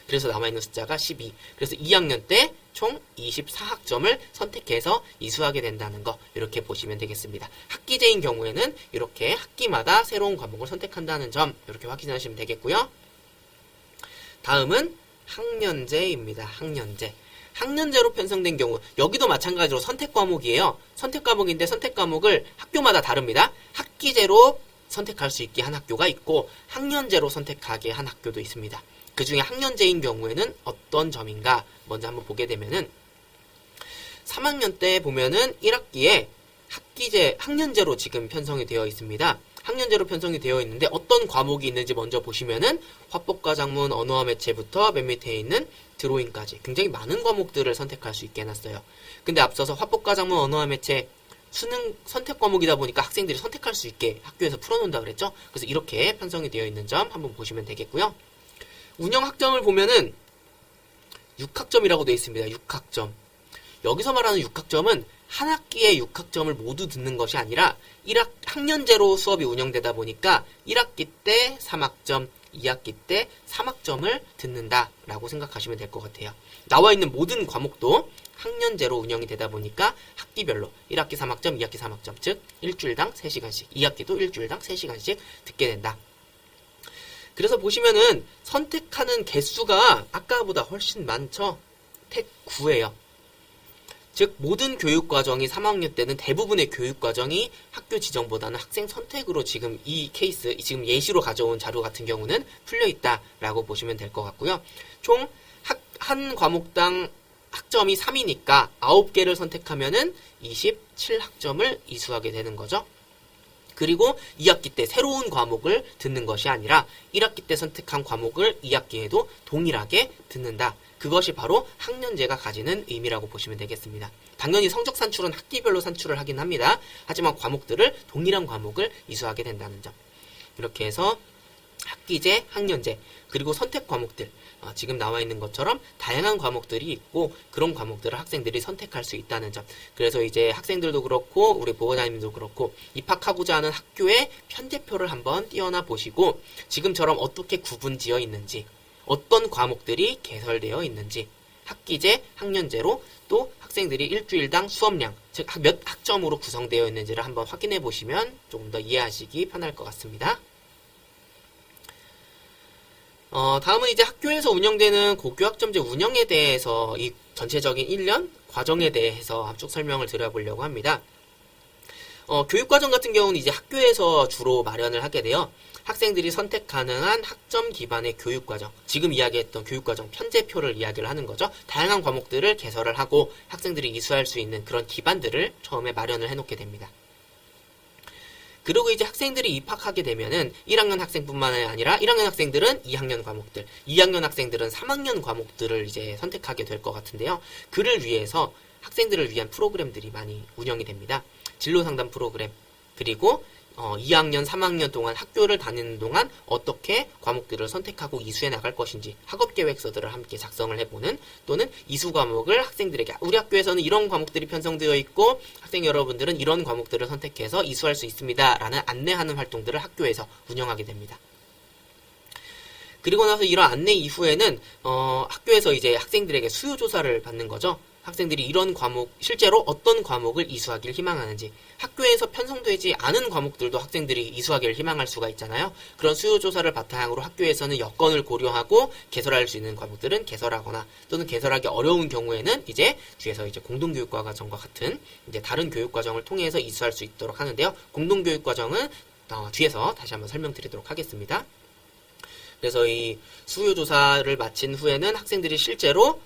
그래서 남아있는 숫자가 12. 그래서 2학년 때 총 24학점을 선택해서 이수하게 된다는 거 이렇게 보시면 되겠습니다. 학기제인 경우에는 이렇게 학기마다 새로운 과목을 선택한다는 점 이렇게 확인하시면 되겠고요. 다음은 학년제입니다. 학년제. 학년제로 편성된 경우 여기도 마찬가지로 선택 과목이에요. 선택 과목인데 선택 과목을 학교마다 다릅니다. 학기제로 선택할 수 있게 한 학교가 있고 학년제로 선택하게 한 학교도 있습니다. 그 중에 학년제인 경우에는 어떤 점인가 먼저 한번 보게 되면은 3학년 때 보면은 1학기에 학기제, 학년제로 지금 편성이 되어 있습니다. 학년제로 편성이 되어 있는데 어떤 과목이 있는지 먼저 보시면은 화법과 작문, 언어와 매체부터 맨 밑에 있는 드로잉까지 굉장히 많은 과목들을 선택할 수 있게 해놨어요. 근데 앞서서 화법과 작문, 언어와 매체 수능 선택 과목이다 보니까 학생들이 선택할 수 있게 학교에서 풀어놓는다 그랬죠. 그래서 이렇게 편성이 되어 있는 점 한번 보시면 되겠고요. 운영 학점을 보면은 6학점이라고 되어 있습니다. 6학점. 여기서 말하는 6학점은 한 학기에 6학점을 모두 듣는 것이 아니라 학년제로 수업이 운영되다 보니까 1학기 때 3학점, 2학기 때 3학점을 듣는다라고 생각하시면 될 것 같아요. 나와 있는 모든 과목도 학년제로 운영이 되다 보니까 학기별로 1학기 3학점, 2학기 3학점, 즉 일주일당 3시간씩, 2학기도 일주일당 3시간씩 듣게 된다. 그래서 보시면은 선택하는 개수가 아까보다 훨씬 많죠. 택 9예요. 즉 모든 교육과정이 3학년 때는 대부분의 교육과정이 학교 지정보다는 학생 선택으로 지금 이 케이스, 지금 예시로 가져온 자료 같은 경우는 풀려있다라고 보시면 될 것 같고요. 총 한 과목당 학점이 3이니까 9개를 선택하면은 27학점을 이수하게 되는 거죠. 그리고 2학기 때 새로운 과목을 듣는 것이 아니라 1학기 때 선택한 과목을 2학기에도 동일하게 듣는다. 그것이 바로 학년제가 가지는 의미라고 보시면 되겠습니다. 당연히 성적 산출은 학기별로 산출을 하긴 합니다. 하지만 과목들을 동일한 과목을 이수하게 된다는 점. 이렇게 해서 학기제, 학년제, 그리고 선택 과목들, 지금 나와 있는 것처럼 다양한 과목들이 있고 그런 과목들을 학생들이 선택할 수 있다는 점. 그래서 이제 학생들도 그렇고 우리 보호자님도 그렇고 입학하고자 하는 학교의 편제표를 한번 띄워놔 보시고 지금처럼 어떻게 구분지어 있는지, 어떤 과목들이 개설되어 있는지, 학기제, 학년제로 또 학생들이 일주일당 수업량, 즉 몇 학점으로 구성되어 있는지를 한번 확인해 보시면 조금 더 이해하시기 편할 것 같습니다. 다음은 이제 학교에서 운영되는 고교학점제 운영에 대해서 이 전체적인 1년 과정에 대해서 쭉 설명을 드려보려고 합니다. 교육과정 같은 경우는 이제 학교에서 주로 마련을 하게 돼요. 학생들이 선택 가능한 학점 기반의 교육과정, 지금 이야기했던 교육과정 편제표를 이야기를 하는 거죠. 다양한 과목들을 개설을 하고 학생들이 이수할 수 있는 그런 기반들을 처음에 마련을 해놓게 됩니다. 그리고 이제 학생들이 입학하게 되면은 1학년 학생뿐만 아니라 1학년 학생들은 2학년 과목들, 2학년 학생들은 3학년 과목들을 이제 선택하게 될 것 같은데요. 그를 위해서 학생들을 위한 프로그램들이 많이 운영이 됩니다. 진로 상담 프로그램, 그리고 2학년, 3학년 동안 학교를 다니는 동안 어떻게 과목들을 선택하고 이수해 나갈 것인지 학업계획서들을 함께 작성을 해보는, 또는 이수 과목을 학생들에게 우리 학교에서는 이런 과목들이 편성되어 있고 학생 여러분들은 이런 과목들을 선택해서 이수할 수 있습니다 라는 안내하는 활동들을 학교에서 운영하게 됩니다. 그리고 나서 이런 안내 이후에는 학교에서 이제 학생들에게 수요조사를 받는 거죠. 학생들이 이런 과목, 실제로 어떤 과목을 이수하길 희망하는지, 학교에서 편성되지 않은 과목들도 학생들이 이수하기를 희망할 수가 있잖아요. 그런 수요조사를 바탕으로 학교에서는 여건을 고려하고 개설할 수 있는 과목들은 개설하거나, 또는 개설하기 어려운 경우에는 이제 뒤에서 이제 공동교육과 과정과 같은 이제 다른 교육과정을 통해서 이수할 수 있도록 하는데요. 공동교육과정은 뒤에서 다시 한번 설명드리도록 하겠습니다. 그래서 이 수요조사를 마친 후에는 학생들이 실제로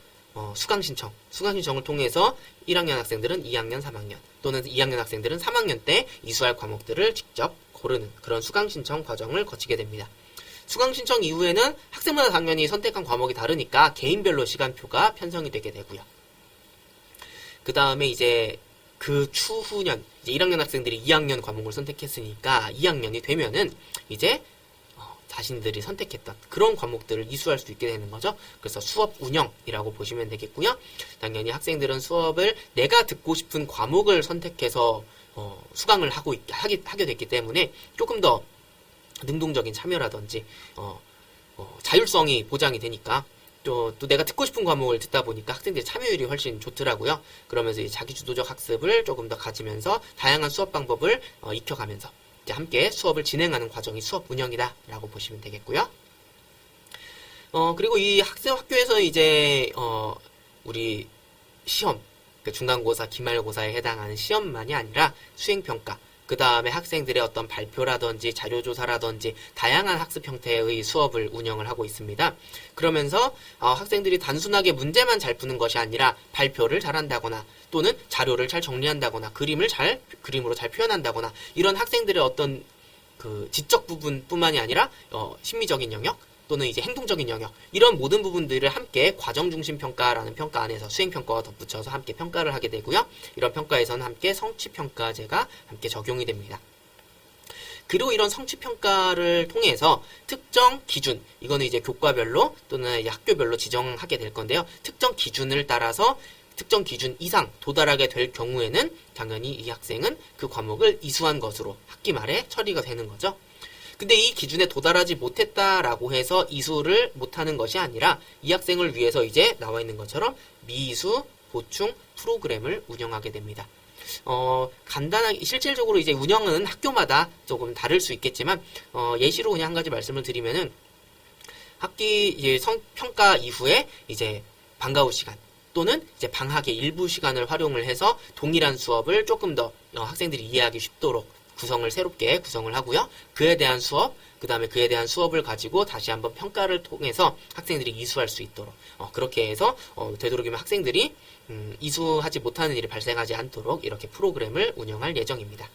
수강신청을 통해서 1학년 학생들은 2학년, 3학년, 또는 2학년 학생들은 3학년 때 이수할 과목들을 직접 고르는 그런 수강신청 과정을 거치게 됩니다. 수강 신청 이후에는 학생마다 당연히 선택한 과목이 다르니까 개인별로 시간표가 편성이 되게 되고요. 그 다음에 이제 그 추후년, 이제 1학년 학생들이 2학년 과목을 선택했으니까 2학년이 되면은 이제 자신들이 선택했던 그런 과목들을 이수할 수 있게 되는 거죠. 그래서 수업 운영이라고 보시면 되겠고요. 당연히 학생들은 수업을 내가 듣고 싶은 과목을 선택해서 수강을 하게 됐기 때문에 조금 더 능동적인 참여라든지 자율성이 보장이 되니까 또 내가 듣고 싶은 과목을 듣다 보니까 학생들의 참여율이 훨씬 좋더라고요. 그러면서 이제 자기주도적 학습을 조금 더 가지면서 다양한 수업 방법을 익혀가면서 이제 함께 수업을 진행하는 과정이 수업 운영이다라고 보시면 되겠고요. 그리고 이 학교에서 이제 우리 시험, 중간고사, 기말고사에 해당하는 시험만이 아니라 수행평가, 그 다음에 학생들의 어떤 발표라든지 자료조사라든지 다양한 학습 형태의 수업을 운영을 하고 있습니다. 그러면서 학생들이 단순하게 문제만 잘 푸는 것이 아니라 발표를 잘한다거나 또는 자료를 잘 정리한다거나 그림으로 잘 표현한다거나 이런 학생들의 어떤 그 지적 부분뿐만이 아니라 심미적인 영역 또는 이제 행동적인 영역 이런 모든 부분들을 함께 과정중심평가라는 평가 안에서 수행평가와 덧붙여서 함께 평가를 하게 되고요. 이런 평가에서는 함께 성취평가제가 함께 적용이 됩니다. 그리고 이런 성취평가를 통해서 특정 기준, 이거는 이제 교과별로 또는 이제 학교별로 지정하게 될 건데요. 특정 기준을 따라서 특정 기준 이상 도달하게 될 경우에는 당연히 이 학생은 그 과목을 이수한 것으로 학기 말에 처리가 되는 거죠. 근데 이 기준에 도달하지 못했다라고 해서 이수를 못하는 것이 아니라 이 학생을 위해서 이제 나와 있는 것처럼 미이수 보충 프로그램을 운영하게 됩니다. 간단하게 실질적으로 이제 운영은 학교마다 조금 다를 수 있겠지만 예시로 그냥 한 가지 말씀을 드리면은 학기 이제 평가 이후에 이제 방과 후 시간 또는 이제 방학의 일부 시간을 활용을 해서 동일한 수업을 조금 더 학생들이 이해하기 쉽도록 새롭게 구성을 하고요. 그에 대한 수업, 그 다음에 그에 대한 수업을 가지고 다시 한번 평가를 통해서 학생들이 이수할 수 있도록 그렇게 해서 되도록이면 학생들이 이수하지 못하는 일이 발생하지 않도록 이렇게 프로그램을 운영할 예정입니다.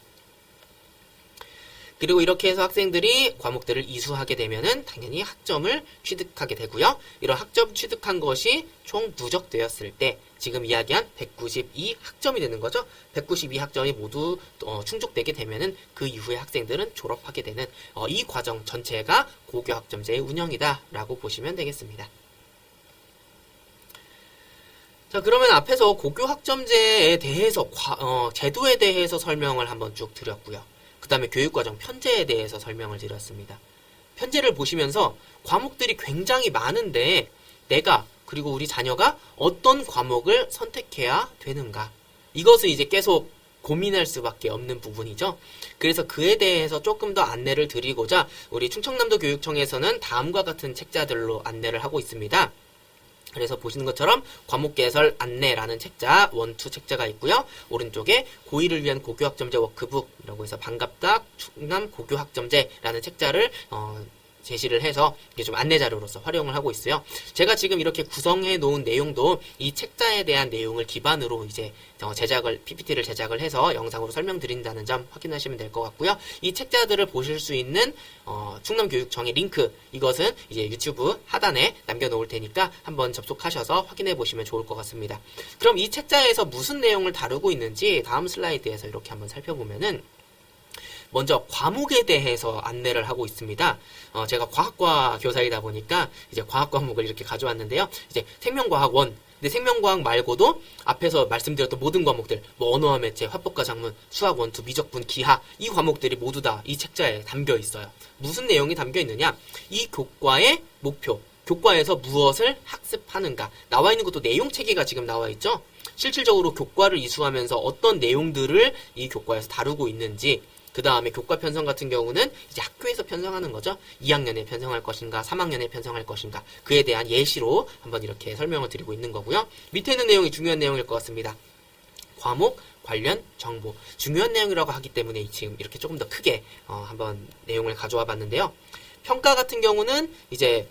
그리고 이렇게 해서 학생들이 과목들을 이수하게 되면은 당연히 학점을 취득하게 되고요. 이런 학점 취득한 것이 총 누적되었을 때 지금 이야기한 192학점이 되는 거죠. 192학점이 모두 충족되게 되면은 그 이후에 학생들은 졸업하게 되는 이 과정 전체가 고교학점제의 운영이다라고 보시면 되겠습니다. 자, 그러면 앞에서 고교학점제에 대해서 제도에 대해서 설명을 한번 쭉 드렸고요. 그 다음에 교육과정 편제에 대해서 설명을 드렸습니다. 편제를 보시면서 과목들이 굉장히 많은데 내가 그리고 우리 자녀가 어떤 과목을 선택해야 되는가, 이것을 이제 계속 고민할 수밖에 없는 부분이죠. 그래서 그에 대해서 조금 더 안내를 드리고자 우리 충청남도 교육청에서는 다음과 같은 책자들로 안내를 하고 있습니다. 그래서 보시는 것처럼 과목 개설 안내라는 책자 1, 2 책자가 있고요. 오른쪽에 고1을 위한 고교학점제 워크북이라고 해서 반갑다 충남 고교학점제라는 책자를 제시를 해서 이게 좀 안내 자료로서 활용을 하고 있어요. 제가 지금 이렇게 구성해 놓은 내용도 이 책자에 대한 내용을 기반으로 이제 PPT를 제작을 해서 영상으로 설명드린다는 점 확인하시면 될 것 같고요. 이 책자들을 보실 수 있는 충남교육청의 링크, 이것은 이제 유튜브 하단에 남겨놓을 테니까 한번 접속하셔서 확인해 보시면 좋을 것 같습니다. 그럼 이 책자에서 무슨 내용을 다루고 있는지 다음 슬라이드에서 이렇게 한번 살펴보면은 먼저 과목에 대해서 안내를 하고 있습니다. 제가 과학과 교사이다 보니까 이제 과학 과목을 이렇게 가져왔는데요. 이제 생명과학 1. 근데 생명과학 말고도 앞에서 말씀드렸던 모든 과목들, 뭐 언어와 매체, 화법과 작문, 수학 1, 2, 미적분, 기하, 이 과목들이 모두 다 이 책자에 담겨 있어요. 무슨 내용이 담겨 있느냐? 이 교과의 목표, 교과에서 무엇을 학습하는가. 나와 있는 것도 내용 체계가 지금 나와 있죠. 실질적으로 교과를 이수하면서 어떤 내용들을 이 교과에서 다루고 있는지, 그 다음에 교과 편성 같은 경우는 이제 학교에서 편성하는 거죠. 2학년에 편성할 것인가, 3학년에 편성할 것인가, 그에 대한 예시로 한번 이렇게 설명을 드리고 있는 거고요. 밑에 있는 내용이 중요한 내용일 것 같습니다. 과목 관련 정보, 중요한 내용이라고 하기 때문에 지금 이렇게 조금 더 크게 한번 내용을 가져와 봤는데요. 평가 같은 경우는 이제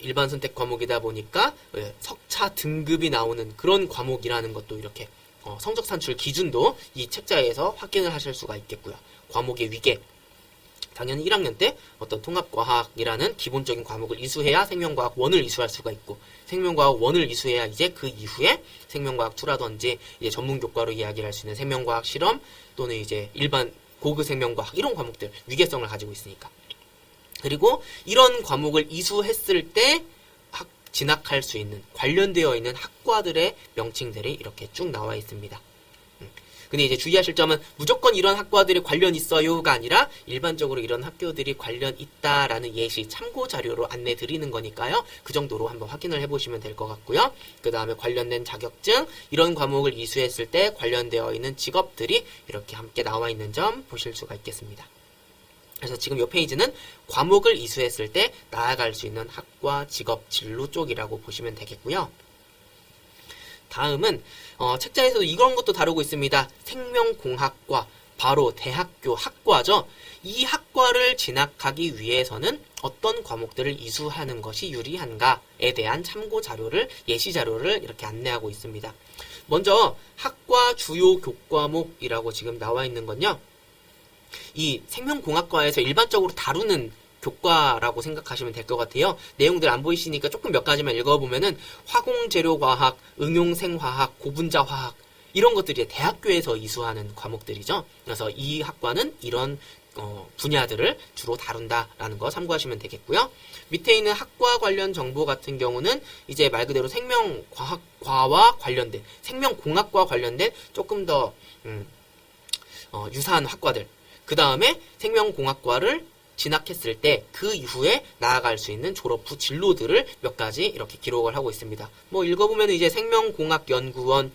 일반 선택 과목이다 보니까 석차 등급이 나오는 그런 과목이라는 것도 이렇게 성적 산출 기준도 이 책자에서 확인을 하실 수가 있겠고요. 과목의 위계, 당연히 1학년 때 어떤 통합과학이라는 기본적인 과목을 이수해야 생명과학 1을 이수할 수가 있고, 생명과학 1을 이수해야 이제 그 이후에 생명과학 2라든지 이제 전문 교과로 이야기를 할 수 있는 생명과학 실험 또는 이제 일반 고급 생명과학 이런 과목들 위계성을 가지고 있으니까. 그리고 이런 과목을 이수했을 때 진학할 수 있는 관련되어 있는 학과들의 명칭들이 이렇게 쭉 나와 있습니다. 근데 이제 주의하실 점은 무조건 이런 학과들이 관련 있어요가 아니라 일반적으로 이런 학교들이 관련 있다라는 예시, 참고 자료로 안내 드리는 거니까요. 그 정도로 한번 확인을 해보시면 될 것 같고요. 그 다음에 관련된 자격증, 이런 과목을 이수했을 때 관련되어 있는 직업들이 이렇게 함께 나와 있는 점 보실 수가 있겠습니다. 그래서 지금 이 페이지는 과목을 이수했을 때 나아갈 수 있는 학과, 직업, 진로 쪽이라고 보시면 되겠고요. 다음은 책자에서도 이런 것도 다루고 있습니다. 생명공학과, 바로 대학교 학과죠. 이 학과를 진학하기 위해서는 어떤 과목들을 이수하는 것이 유리한가에 대한 참고 자료를, 예시 자료를 이렇게 안내하고 있습니다. 먼저 학과 주요 교과목이라고 지금 나와 있는 건요. 이 생명공학과에서 일반적으로 다루는 교과라고 생각하시면 될 것 같아요. 내용들 안 보이시니까 조금 몇 가지만 읽어보면은 화공재료과학, 응용생화학, 고분자화학 이런 것들이 대학교에서 이수하는 과목들이죠. 그래서 이 학과는 이런 분야들을 주로 다룬다라는 거 참고하시면 되겠고요. 밑에 있는 학과 관련 정보 같은 경우는 이제 말 그대로 생명과학과와 관련된, 생명공학과 관련된 조금 더 유사한 학과들, 그 다음에 생명공학과를 진학했을 때 그 이후에 나아갈 수 있는 졸업 후 진로들을 몇 가지 이렇게 기록을 하고 있습니다. 뭐 읽어보면 이제 생명공학연구원,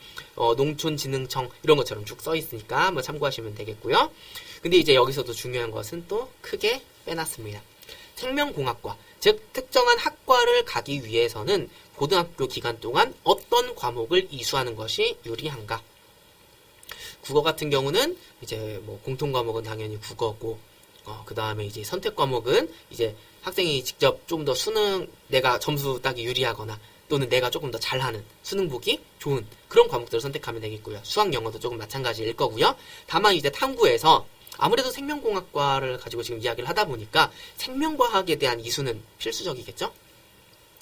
농촌진흥청 이런 것처럼 쭉 써 있으니까 한번 참고하시면 되겠고요. 근데 이제 여기서도 중요한 것은 또 크게 빼놨습니다. 생명공학과, 즉 특정한 학과를 가기 위해서는 고등학교 기간 동안 어떤 과목을 이수하는 것이 유리한가? 국어 같은 경우는 이제 뭐 공통 과목은 당연히 국어고, 그 다음에 이제 선택 과목은 이제 학생이 직접 좀 더 수능 내가 점수 따기 유리하거나 또는 내가 조금 더 잘하는 수능 보기 좋은 그런 과목들을 선택하면 되겠고요. 수학 영어도 조금 마찬가지일 거고요. 다만 이제 탐구에서 아무래도 생명공학과를 가지고 지금 이야기를 하다 보니까 생명과학에 대한 이수는 필수적이겠죠?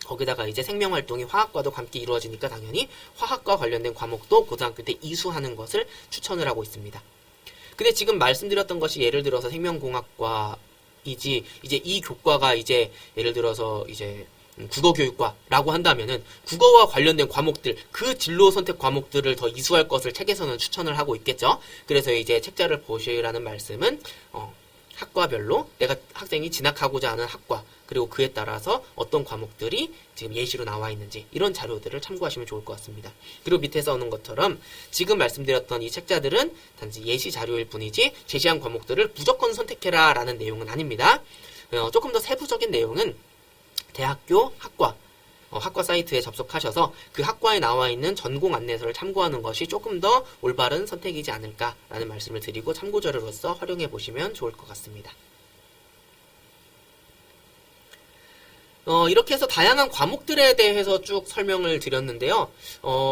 거기다가 이제 생명활동이 화학과도 함께 이루어지니까 당연히 화학과 관련된 과목도 고등학교 때 이수하는 것을 추천을 하고 있습니다. 근데 지금 말씀드렸던 것이 예를 들어서 생명공학과이지, 이제 이 교과가 이제 예를 들어서 이제 국어교육과라고 한다면은 국어와 관련된 과목들, 그 진로 선택 과목들을 더 이수할 것을 책에서는 추천을 하고 있겠죠. 그래서 이제 책자를 보시라는 말씀은 학과별로 내가 학생이 진학하고자 하는 학과, 그리고 그에 따라서 어떤 과목들이 지금 예시로 나와 있는지 이런 자료들을 참고하시면 좋을 것 같습니다. 그리고 밑에 써놓은 것처럼 지금 말씀드렸던 이 책자들은 단지 예시 자료일 뿐이지 제시한 과목들을 무조건 선택해라 라는 내용은 아닙니다. 조금 더 세부적인 내용은 대학교 학과, 학과 사이트에 접속하셔서 그 학과에 나와 있는 전공 안내서를 참고하는 것이 조금 더 올바른 선택이지 않을까라는 말씀을 드리고 참고자료로서 활용해 보시면 좋을 것 같습니다. 이렇게 해서 다양한 과목들에 대해서 쭉 설명을 드렸는데요.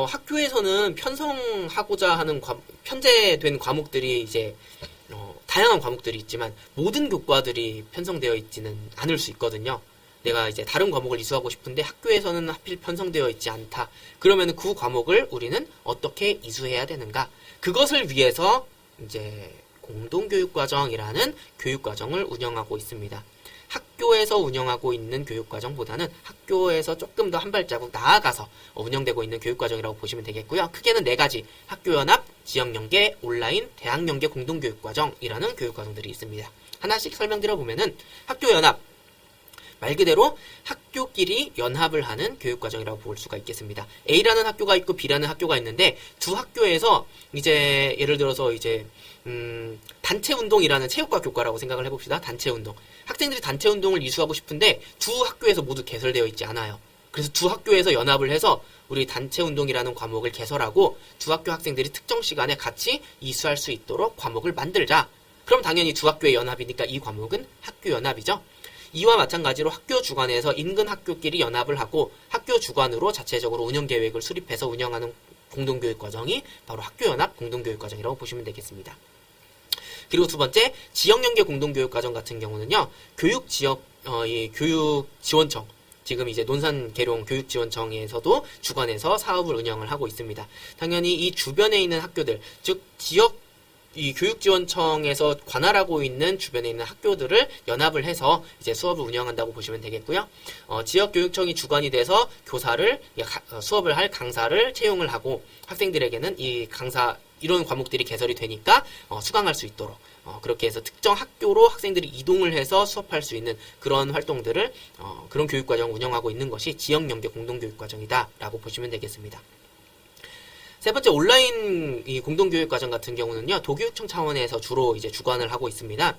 학교에서는 편성하고자 하는 편제된 과목들이 이제 다양한 과목들이 있지만 모든 교과들이 편성되어 있지는 않을 수 있거든요. 내가 이제 다른 과목을 이수하고 싶은데 학교에서는 하필 편성되어 있지 않다. 그러면 그 과목을 우리는 어떻게 이수해야 되는가? 그것을 위해서 이제 공동교육과정이라는 교육과정을 운영하고 있습니다. 학교에서 운영하고 있는 교육과정보다는 학교에서 조금 더 한 발자국 나아가서 운영되고 있는 교육과정이라고 보시면 되겠고요. 크게는 4가지, 학교연합, 지역연계, 온라인, 대학연계 공동교육과정이라는 교육과정들이 있습니다. 하나씩 설명드려보면은 학교연합, 말 그대로 학교끼리 연합을 하는 교육과정이라고 볼 수가 있겠습니다. A라는 학교가 있고 B라는 학교가 있는데 두 학교에서 이제 예를 들어서 이제 단체운동이라는 체육과 교과라고 생각을 해봅시다. 단체운동. 학생들이 단체운동을 이수하고 싶은데 두 학교에서 모두 개설되어 있지 않아요. 그래서 두 학교에서 연합을 해서 우리 단체운동이라는 과목을 개설하고 두 학교 학생들이 특정 시간에 같이 이수할 수 있도록 과목을 만들자. 그럼 당연히 두 학교의 연합이니까 이 과목은 학교연합이죠. 이와 마찬가지로 학교 주관에서 인근 학교끼리 연합을 하고 학교 주관으로 자체적으로 운영계획을 수립해서 운영하는 공동교육과정이 바로 학교연합 공동교육과정이라고 보시면 되겠습니다. 그리고 두 번째, 지역연계 공동교육과정 같은 경우는요, 이 교육지원청, 지금 이제 논산계룡교육지원청에서도 주관해서 사업을 운영을 하고 있습니다. 당연히 이 주변에 있는 학교들, 즉 지역 이 교육지원청에서 관할하고 있는 주변에 있는 학교들을 연합을 해서 이제 수업을 운영한다고 보시면 되겠고요. 지역교육청이 주관이 돼서 수업을 할 강사를 채용을 하고 학생들에게는 이런 과목들이 개설이 되니까 수강할 수 있도록 그렇게 해서 특정 학교로 학생들이 이동을 해서 수업할 수 있는 그런 활동들을 그런 교육과정을 운영하고 있는 것이 지역연계 공동교육과정이다라고 보시면 되겠습니다. 세 번째, 온라인 이 공동교육과정 같은 경우는요, 도교육청 차원에서 주로 이제 주관을 하고 있습니다.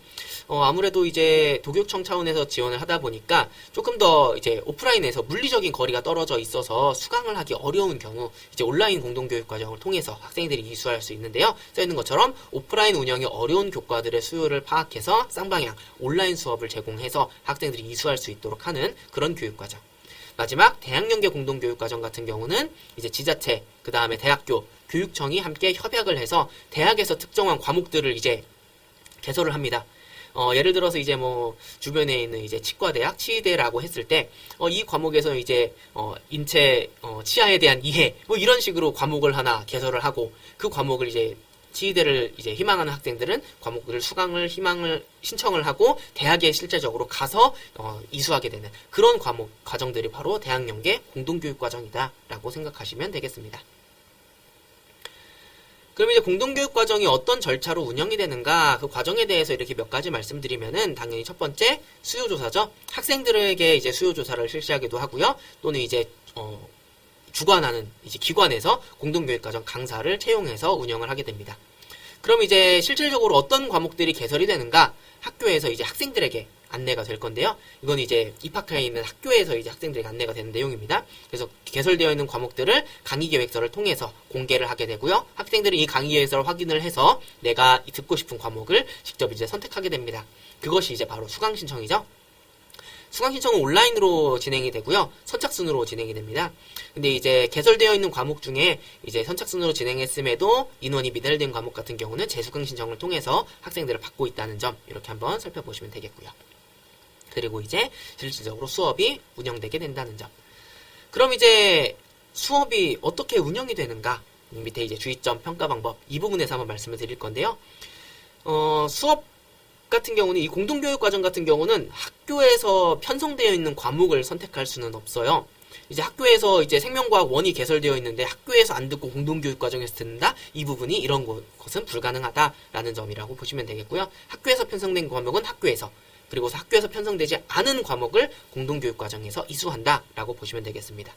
아무래도 이제 도교육청 차원에서 지원을 하다 보니까 조금 더 이제 오프라인에서 물리적인 거리가 떨어져 있어서 수강을 하기 어려운 경우, 이제 온라인 공동교육과정을 통해서 학생들이 이수할 수 있는데요. 써있는 것처럼 오프라인 운영이 어려운 교과들의 수요를 파악해서 쌍방향 온라인 수업을 제공해서 학생들이 이수할 수 있도록 하는 그런 교육과정. 마지막, 대학연계 공동교육과정 같은 경우는 이제 지자체, 그 다음에 대학교, 교육청이 함께 협약을 해서 대학에서 특정한 과목들을 이제 개설을 합니다. 예를 들어서 이제 뭐 주변에 있는 이제 치과대학, 치의대라고 했을 때 이 과목에서 이제 인체 치아에 대한 이해 뭐 이런 식으로 과목을 하나 개설을 하고 그 과목을 이제 치의대를 이제 희망하는 학생들은 과목을 수강을 신청을 하고 대학에 실제적으로 가서 이수하게 되는 그런 과정들이 바로 대학연계 공동교육과정이다라고 생각하시면 되겠습니다. 그럼 이제 공동교육과정이 어떤 절차로 운영이 되는가, 그 과정에 대해서 이렇게 몇 가지 말씀드리면은 당연히 첫 번째, 수요조사죠. 학생들에게 이제 수요조사를 실시하기도 하고요. 또는 이제 주관하는 이제 기관에서 공동교육과정 강사를 채용해서 운영을 하게 됩니다. 그럼 이제 실질적으로 어떤 과목들이 개설이 되는가, 학교에서 이제 학생들에게 안내가 될 건데요. 이건 이제 입학해 있는 학교에서 이제 학생들에게 안내가 되는 내용입니다. 그래서 개설되어 있는 과목들을 강의계획서를 통해서 공개를 하게 되고요. 학생들은 이 강의계획서를 확인을 해서 내가 듣고 싶은 과목을 직접 이제 선택하게 됩니다. 그것이 이제 바로 수강신청이죠. 수강신청은 온라인으로 진행이 되고요. 선착순으로 진행이 됩니다. 근데 이제 개설되어 있는 과목 중에 이제 선착순으로 진행했음에도 인원이 미달된 과목 같은 경우는 재수강 신청을 통해서 학생들을 받고 있다는 점 이렇게 한번 살펴보시면 되겠고요. 그리고 이제 실질적으로 수업이 운영되게 된다는 점. 그럼 이제 수업이 어떻게 운영이 되는가? 밑에 이제 주의점, 평가 방법 이 부분에서 한번 말씀을 드릴 건데요. 수업 같은 경우는 이 공동교육과정 같은 경우는 학교에서 편성되어 있는 과목을 선택할 수는 없어요. 이제 학교에서 이제 생명과학 1이 개설되어 있는데 학교에서 안 듣고 공동교육과정에서 듣는다? 이 부분이 이런 것은 불가능하다라는 점이라고 보시면 되겠고요. 학교에서 편성된 과목은 학교에서, 그리고 학교에서 편성되지 않은 과목을 공동교육과정에서 이수한다라고 보시면 되겠습니다.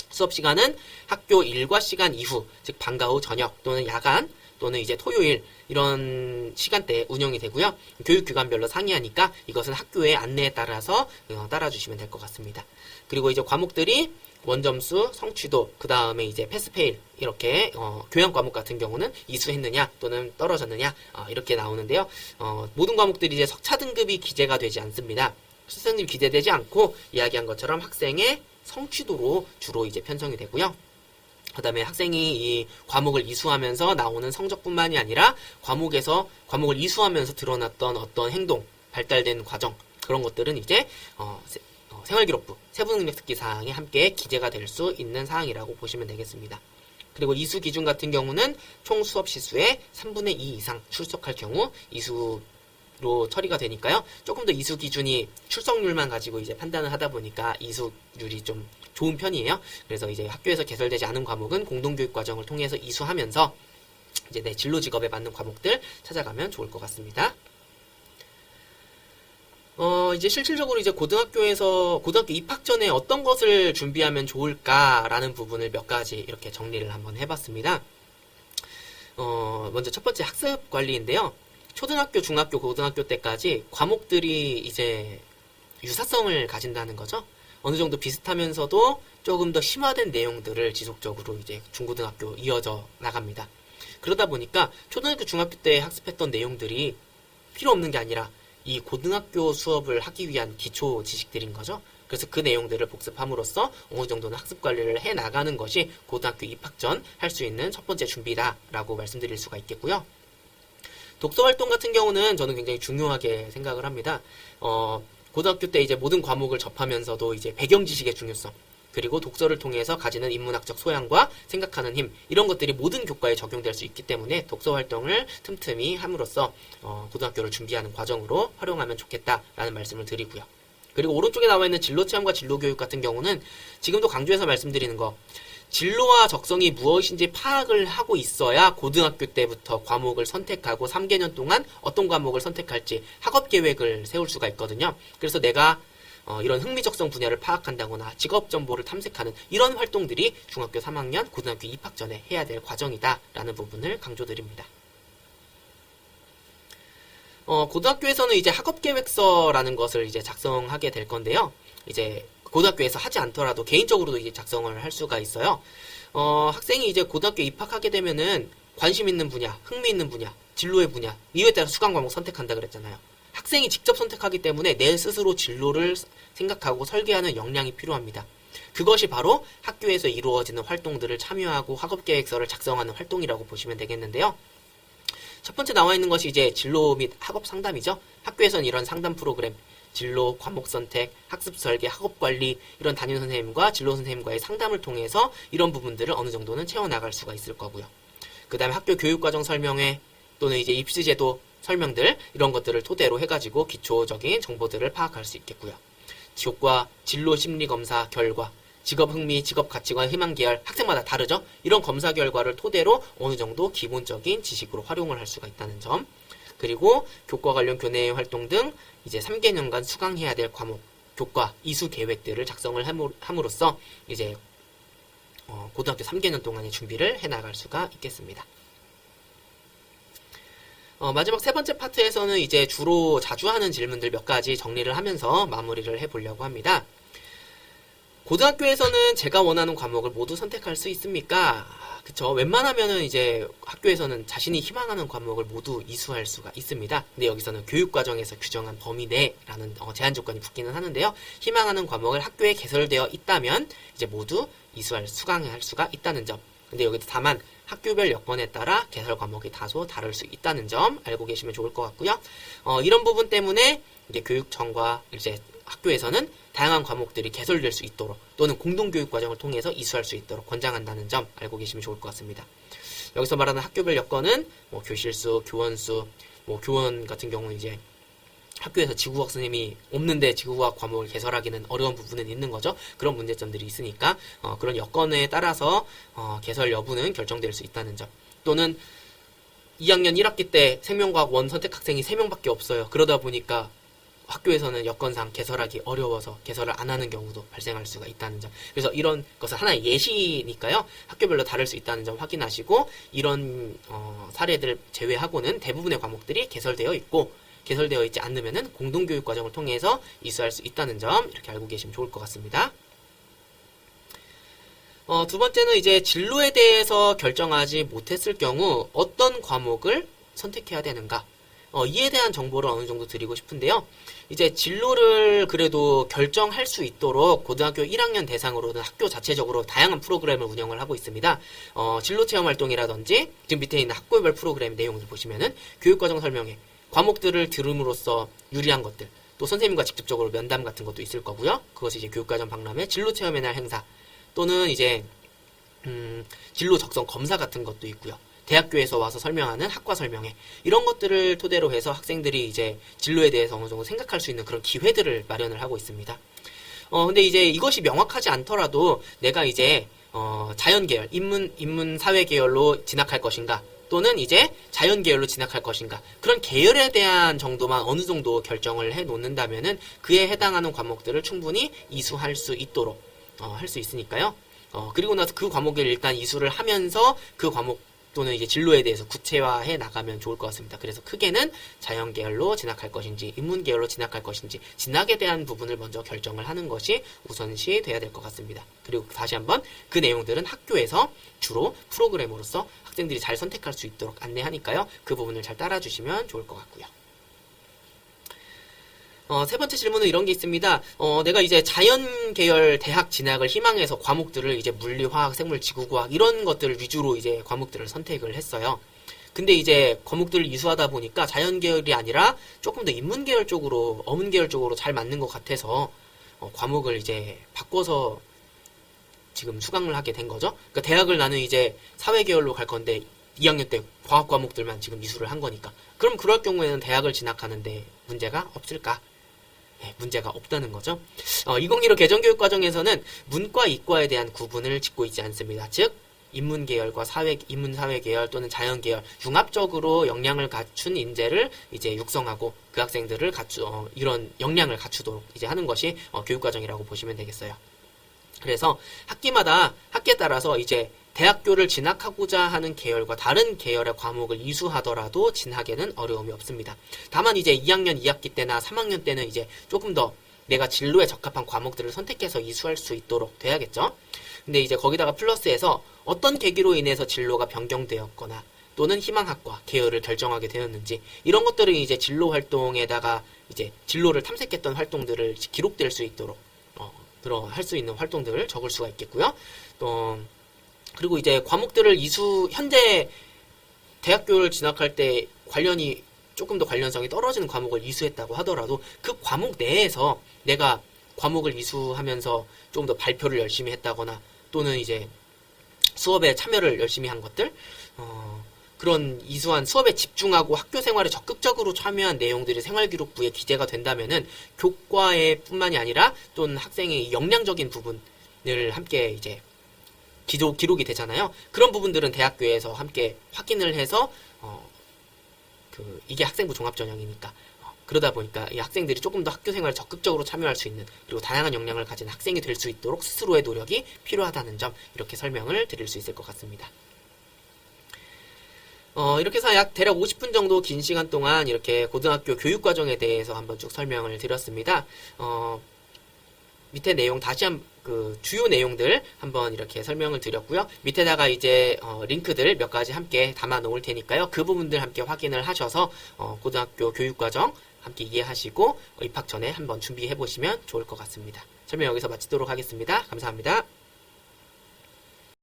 수업 시간은 학교 일과 시간 이후, 즉 방과 후 저녁 또는 야간 또는 이제 토요일 이런 시간대에 운영이 되고요. 교육기관별로 상이하니까 이것은 학교의 안내에 따라서 따라주시면 될 것 같습니다. 그리고 이제 과목들이 원점수, 성취도, 그 다음에 이제 패스페일 이렇게 교양 과목 같은 경우는 이수했느냐 또는 떨어졌느냐 이렇게 나오는데요. 모든 과목들이 이제 석차 등급이 기재가 되지 않습니다. 수생률 기재되지 않고 이야기한 것처럼 학생의 성취도로 주로 이제 편성이 되고요. 그 다음에 학생이 이 과목을 이수하면서 나오는 성적뿐만이 아니라 과목을 이수하면서 드러났던 어떤 행동, 발달된 과정, 그런 것들은 이제 생활기록부, 세부능력 특기 사항에 함께 기재가 될 수 있는 사항이라고 보시면 되겠습니다. 그리고 이수 기준 같은 경우는 총 수업 시수의 3분의 2 이상 출석할 경우 이수로 처리가 되니까요. 조금 더 이수 기준이 출석률만 가지고 이제 판단을 하다 보니까 이수률이 좀 좋은 편이에요. 그래서 이제 학교에서 개설되지 않은 과목은 공동교육 과정을 통해서 이수하면서 이제 내 진로 직업에 맞는 과목들 찾아가면 좋을 것 같습니다. 이제 실질적으로 이제 고등학교 입학 전에 어떤 것을 준비하면 좋을까라는 부분을 몇 가지 이렇게 정리를 한번 해봤습니다. 먼저 첫 번째 학습 관리인데요. 초등학교, 중학교, 고등학교 때까지 과목들이 이제 유사성을 가진다는 거죠. 어느 정도 비슷하면서도 조금 더 심화된 내용들을 지속적으로 이제 중고등학교 이어져 나갑니다. 그러다 보니까 초등학교, 중학교 때 학습했던 내용들이 필요 없는 게 아니라 이 고등학교 수업을 하기 위한 기초 지식들인 거죠. 그래서 그 내용들을 복습함으로써 어느 정도는 학습 관리를 해 나가는 것이 고등학교 입학 전 할 수 있는 첫 번째 준비다라고 말씀드릴 수가 있겠고요. 독서 활동 같은 경우는 저는 굉장히 중요하게 생각을 합니다. 고등학교 때 이제 모든 과목을 접하면서도 이제 배경 지식의 중요성, 그리고 독서를 통해서 가지는 인문학적 소양과 생각하는 힘, 이런 것들이 모든 교과에 적용될 수 있기 때문에 독서 활동을 틈틈이 함으로써 고등학교를 준비하는 과정으로 활용하면 좋겠다라는 말씀을 드리고요. 그리고 오른쪽에 나와 있는 진로체험과 진로교육 같은 경우는 지금도 강조해서 말씀드리는 거, 진로와 적성이 무엇인지 파악을 하고 있어야 고등학교 때부터 과목을 선택하고 3개년 동안 어떤 과목을 선택할지 학업 계획을 세울 수가 있거든요. 그래서 내가 이런 흥미적성 분야를 파악한다거나 직업 정보를 탐색하는 이런 활동들이 중학교 3학년, 고등학교 입학 전에 해야 될 과정이다라는 부분을 강조드립니다. 고등학교에서는 이제 학업 계획서라는 것을 이제 작성하게 될 건데요. 이제 고등학교에서 하지 않더라도 개인적으로도 이제 작성을 할 수가 있어요. 학생이 이제 고등학교 입학하게 되면은 관심 있는 분야, 흥미 있는 분야, 진로의 분야, 이거에 따라 수강 과목 선택한다 그랬잖아요. 학생이 직접 선택하기 때문에 내 스스로 진로를 생각하고 설계하는 역량이 필요합니다. 그것이 바로 학교에서 이루어지는 활동들을 참여하고 학업 계획서를 작성하는 활동이라고 보시면 되겠는데요. 첫 번째 나와 있는 것이 이제 진로 및 학업 상담이죠. 학교에서는 이런 상담 프로그램, 진로, 과목 선택, 학습 설계, 학업 관리, 이런 담임 선생님과 진로 선생님과의 상담을 통해서 이런 부분들을 어느 정도는 채워나갈 수가 있을 거고요. 그 다음에 학교 교육과정 설명회 또는 이제 입시제도 설명들, 이런 것들을 토대로 해가지고 기초적인 정보들을 파악할 수 있겠고요. 교과, 진로 심리 검사 결과, 직업 흥미, 직업 가치관, 희망 계열, 학생마다 다르죠? 이런 검사 결과를 토대로 어느 정도 기본적인 지식으로 활용을 할 수가 있다는 점. 그리고 교과 관련 교내 활동 등 이제 3개년간 수강해야 될 과목, 교과, 이수 계획들을 작성을 함으로써 이제 고등학교 3개년 동안의 준비를 해나갈 수가 있겠습니다. 마지막 세 번째 파트에서는 이제 주로 자주 하는 질문들 몇 가지 정리를 하면서 마무리를 해보려고 합니다. 고등학교에서는 제가 원하는 과목을 모두 선택할 수 있습니까? 그쵸. 웬만하면은 이제 학교에서는 자신이 희망하는 과목을 모두 이수할 수가 있습니다. 근데 여기서는 교육과정에서 규정한 범위 내라는 제한 조건이 붙기는 하는데요. 희망하는 과목을 학교에 개설되어 있다면 이제 모두 수강할 수가 있다는 점. 근데 여기도 다만 학교별 여건에 따라 개설 과목이 다소 다를 수 있다는 점 알고 계시면 좋을 것 같고요. 이런 부분 때문에 이제 교육청과 이제 학교에서는 다양한 과목들이 개설될 수 있도록 또는 공동교육 과정을 통해서 이수할 수 있도록 권장한다는 점 알고 계시면 좋을 것 같습니다. 여기서 말하는 학교별 여건은 교실수, 교원수, 교원 같은 경우는 이제 학교에서 지구과학 선생님이 없는데 지구과학 과목을 개설하기는 어려운 부분은 있는 거죠. 그런 문제점들이 있으니까 그런 여건에 따라서 개설 여부는 결정될 수 있다는 점. 또는 2학년 1학기 때 생명과학 원 선택 학생이 3명밖에 없어요. 그러다 보니까 학교에서는 여건상 개설하기 어려워서 개설을 안 하는 경우도 발생할 수가 있다는 점. 그래서 이런 것은 하나의 예시니까요. 학교별로 다를 수 있다는 점 확인하시고 이런 사례들 제외하고는 대부분의 과목들이 개설되어 있고 개설되어 있지 않으면은 공동교육 과정을 통해서 이수할 수 있다는 점 이렇게 알고 계시면 좋을 것 같습니다. 두 번째는 이제 진로에 대해서 결정하지 못했을 경우 어떤 과목을 선택해야 되는가? 이에 대한 정보를 어느 정도 드리고 싶은데요. 이제 진로를 그래도 결정할 수 있도록 고등학교 1학년 대상으로는 학교 자체적으로 다양한 프로그램을 운영을 하고 있습니다. 진로 체험 활동이라든지 지금 밑에 있는 학교별 프로그램 내용을 보시면은 교육과정 설명회, 과목들을 들음으로써 유리한 것들, 또 선생님과 직접적으로 면담 같은 것도 있을 거고요. 그것이 이제 교육과정 박람회, 진로 체험의 날 행사, 또는 이제 진로 적성 검사 같은 것도 있고요. 대학교에서 와서 설명하는 학과 설명회, 이런 것들을 토대로 해서 학생들이 이제 진로에 대해서 어느 정도 생각할 수 있는 그런 기회들을 마련을 하고 있습니다. 근데 이제 이것이 명확하지 않더라도 내가 이제 자연계열, 인문 사회 계열로 진학할 것인가, 또는 이제 자연 계열로 진학할 것인가, 그런 계열에 대한 정도만 어느 정도 결정을 해 놓는다면은 그에 해당하는 과목들을 충분히 이수할 수 있도록 할 수 있으니까요. 그리고 나서 그 과목을 일단 이수를 하면서 그 과목 또는 이제 진로에 대해서 구체화해 나가면 좋을 것 같습니다. 그래서 크게는 자연 계열로 진학할 것인지 인문 계열로 진학할 것인지 진학에 대한 부분을 먼저 결정을 하는 것이 우선시 돼야 될 것 같습니다. 그리고 다시 한번 그 내용들은 학교에서 주로 프로그램으로서 학생들이 잘 선택할 수 있도록 안내하니까요. 그 부분을 잘 따라주시면 좋을 것 같고요. 세 번째 질문은 이런 게 있습니다. 내가 이제 자연 계열 대학 진학을 희망해서 과목들을 이제 물리, 화학, 생물, 지구과학 이런 것들을 위주로 이제 과목들을 선택을 했어요. 근데 이제 과목들을 이수하다 보니까 자연계열이 아니라 조금 더 인문계열 쪽으로, 어문계열 쪽으로 잘 맞는 것 같아서 과목을 이제 바꿔서 지금 수강을 하게 된 거죠. 그러니까 대학을 나는 이제 사회계열로 갈 건데 2학년 때 과학 과목들만 지금 이수를 한 거니까. 그럼 그럴 경우에는 대학을 진학하는데 문제가 없을까? 네, 문제가 없다는 거죠. 2015 개정교육과정에서는 문과, 이과에 대한 구분을 짓고 있지 않습니다. 즉 인문계열과 인문사회계열 또는 자연계열 융합적으로 역량을 갖춘 인재를 이제 육성하고 그 학생들을 이런 역량을 갖추도록 이제 하는 것이 교육과정이라고 보시면 되겠어요. 그래서 학기에 따라서 이제 대학교를 진학하고자 하는 계열과 다른 계열의 과목을 이수하더라도 진학에는 어려움이 없습니다. 다만 이제 2학년 2학기 때나 3학년 때는 이제 조금 더 내가 진로에 적합한 과목들을 선택해서 이수할 수 있도록 돼야겠죠. 근데 이제 거기다가 플러스해서 어떤 계기로 인해서 진로가 변경되었거나 또는 희망학과 계열을 결정하게 되었는지 이런 것들은 이제 진로 활동에다가 이제 진로를 탐색했던 활동들을 기록될 수 있도록 할 수 있는 활동들을 적을 수가 있겠고요. 또 그리고 이제 과목들을 현재 대학교를 진학할 때 조금 더 관련성이 떨어지는 과목을 이수했다고 하더라도 그 과목 내에서 내가 과목을 이수하면서 조금 더 발표를 열심히 했다거나 또는 이제 수업에 참여를 열심히 한 것들, 그런 이수한 수업에 집중하고 학교 생활에 적극적으로 참여한 내용들이 생활기록부에 기재가 된다면은 교과에 뿐만이 아니라 또는 학생의 역량적인 부분을 함께 이제 기록이 되잖아요. 그런 부분들은 대학교에서 함께 확인을 해서 이게 학생부 종합전형이니까 그러다 보니까 이 학생들이 조금 더 학교 생활에 적극적으로 참여할 수 있는 그리고 다양한 역량을 가진 학생이 될 수 있도록 스스로의 노력이 필요하다는 점 이렇게 설명을 드릴 수 있을 것 같습니다. 이렇게 해서 대략 50분 정도 긴 시간 동안 이렇게 고등학교 교육과정에 대해서 한번 쭉 설명을 드렸습니다. 밑에 내용 주요 내용들 한번 이렇게 설명을 드렸고요. 밑에다가 이제 링크들 몇 가지 함께 담아 놓을 테니까요. 그 부분들 함께 확인을 하셔서 고등학교 교육과정 함께 이해하시고 입학 전에 한번 준비해 보시면 좋을 것 같습니다. 설명 여기서 마치도록 하겠습니다. 감사합니다.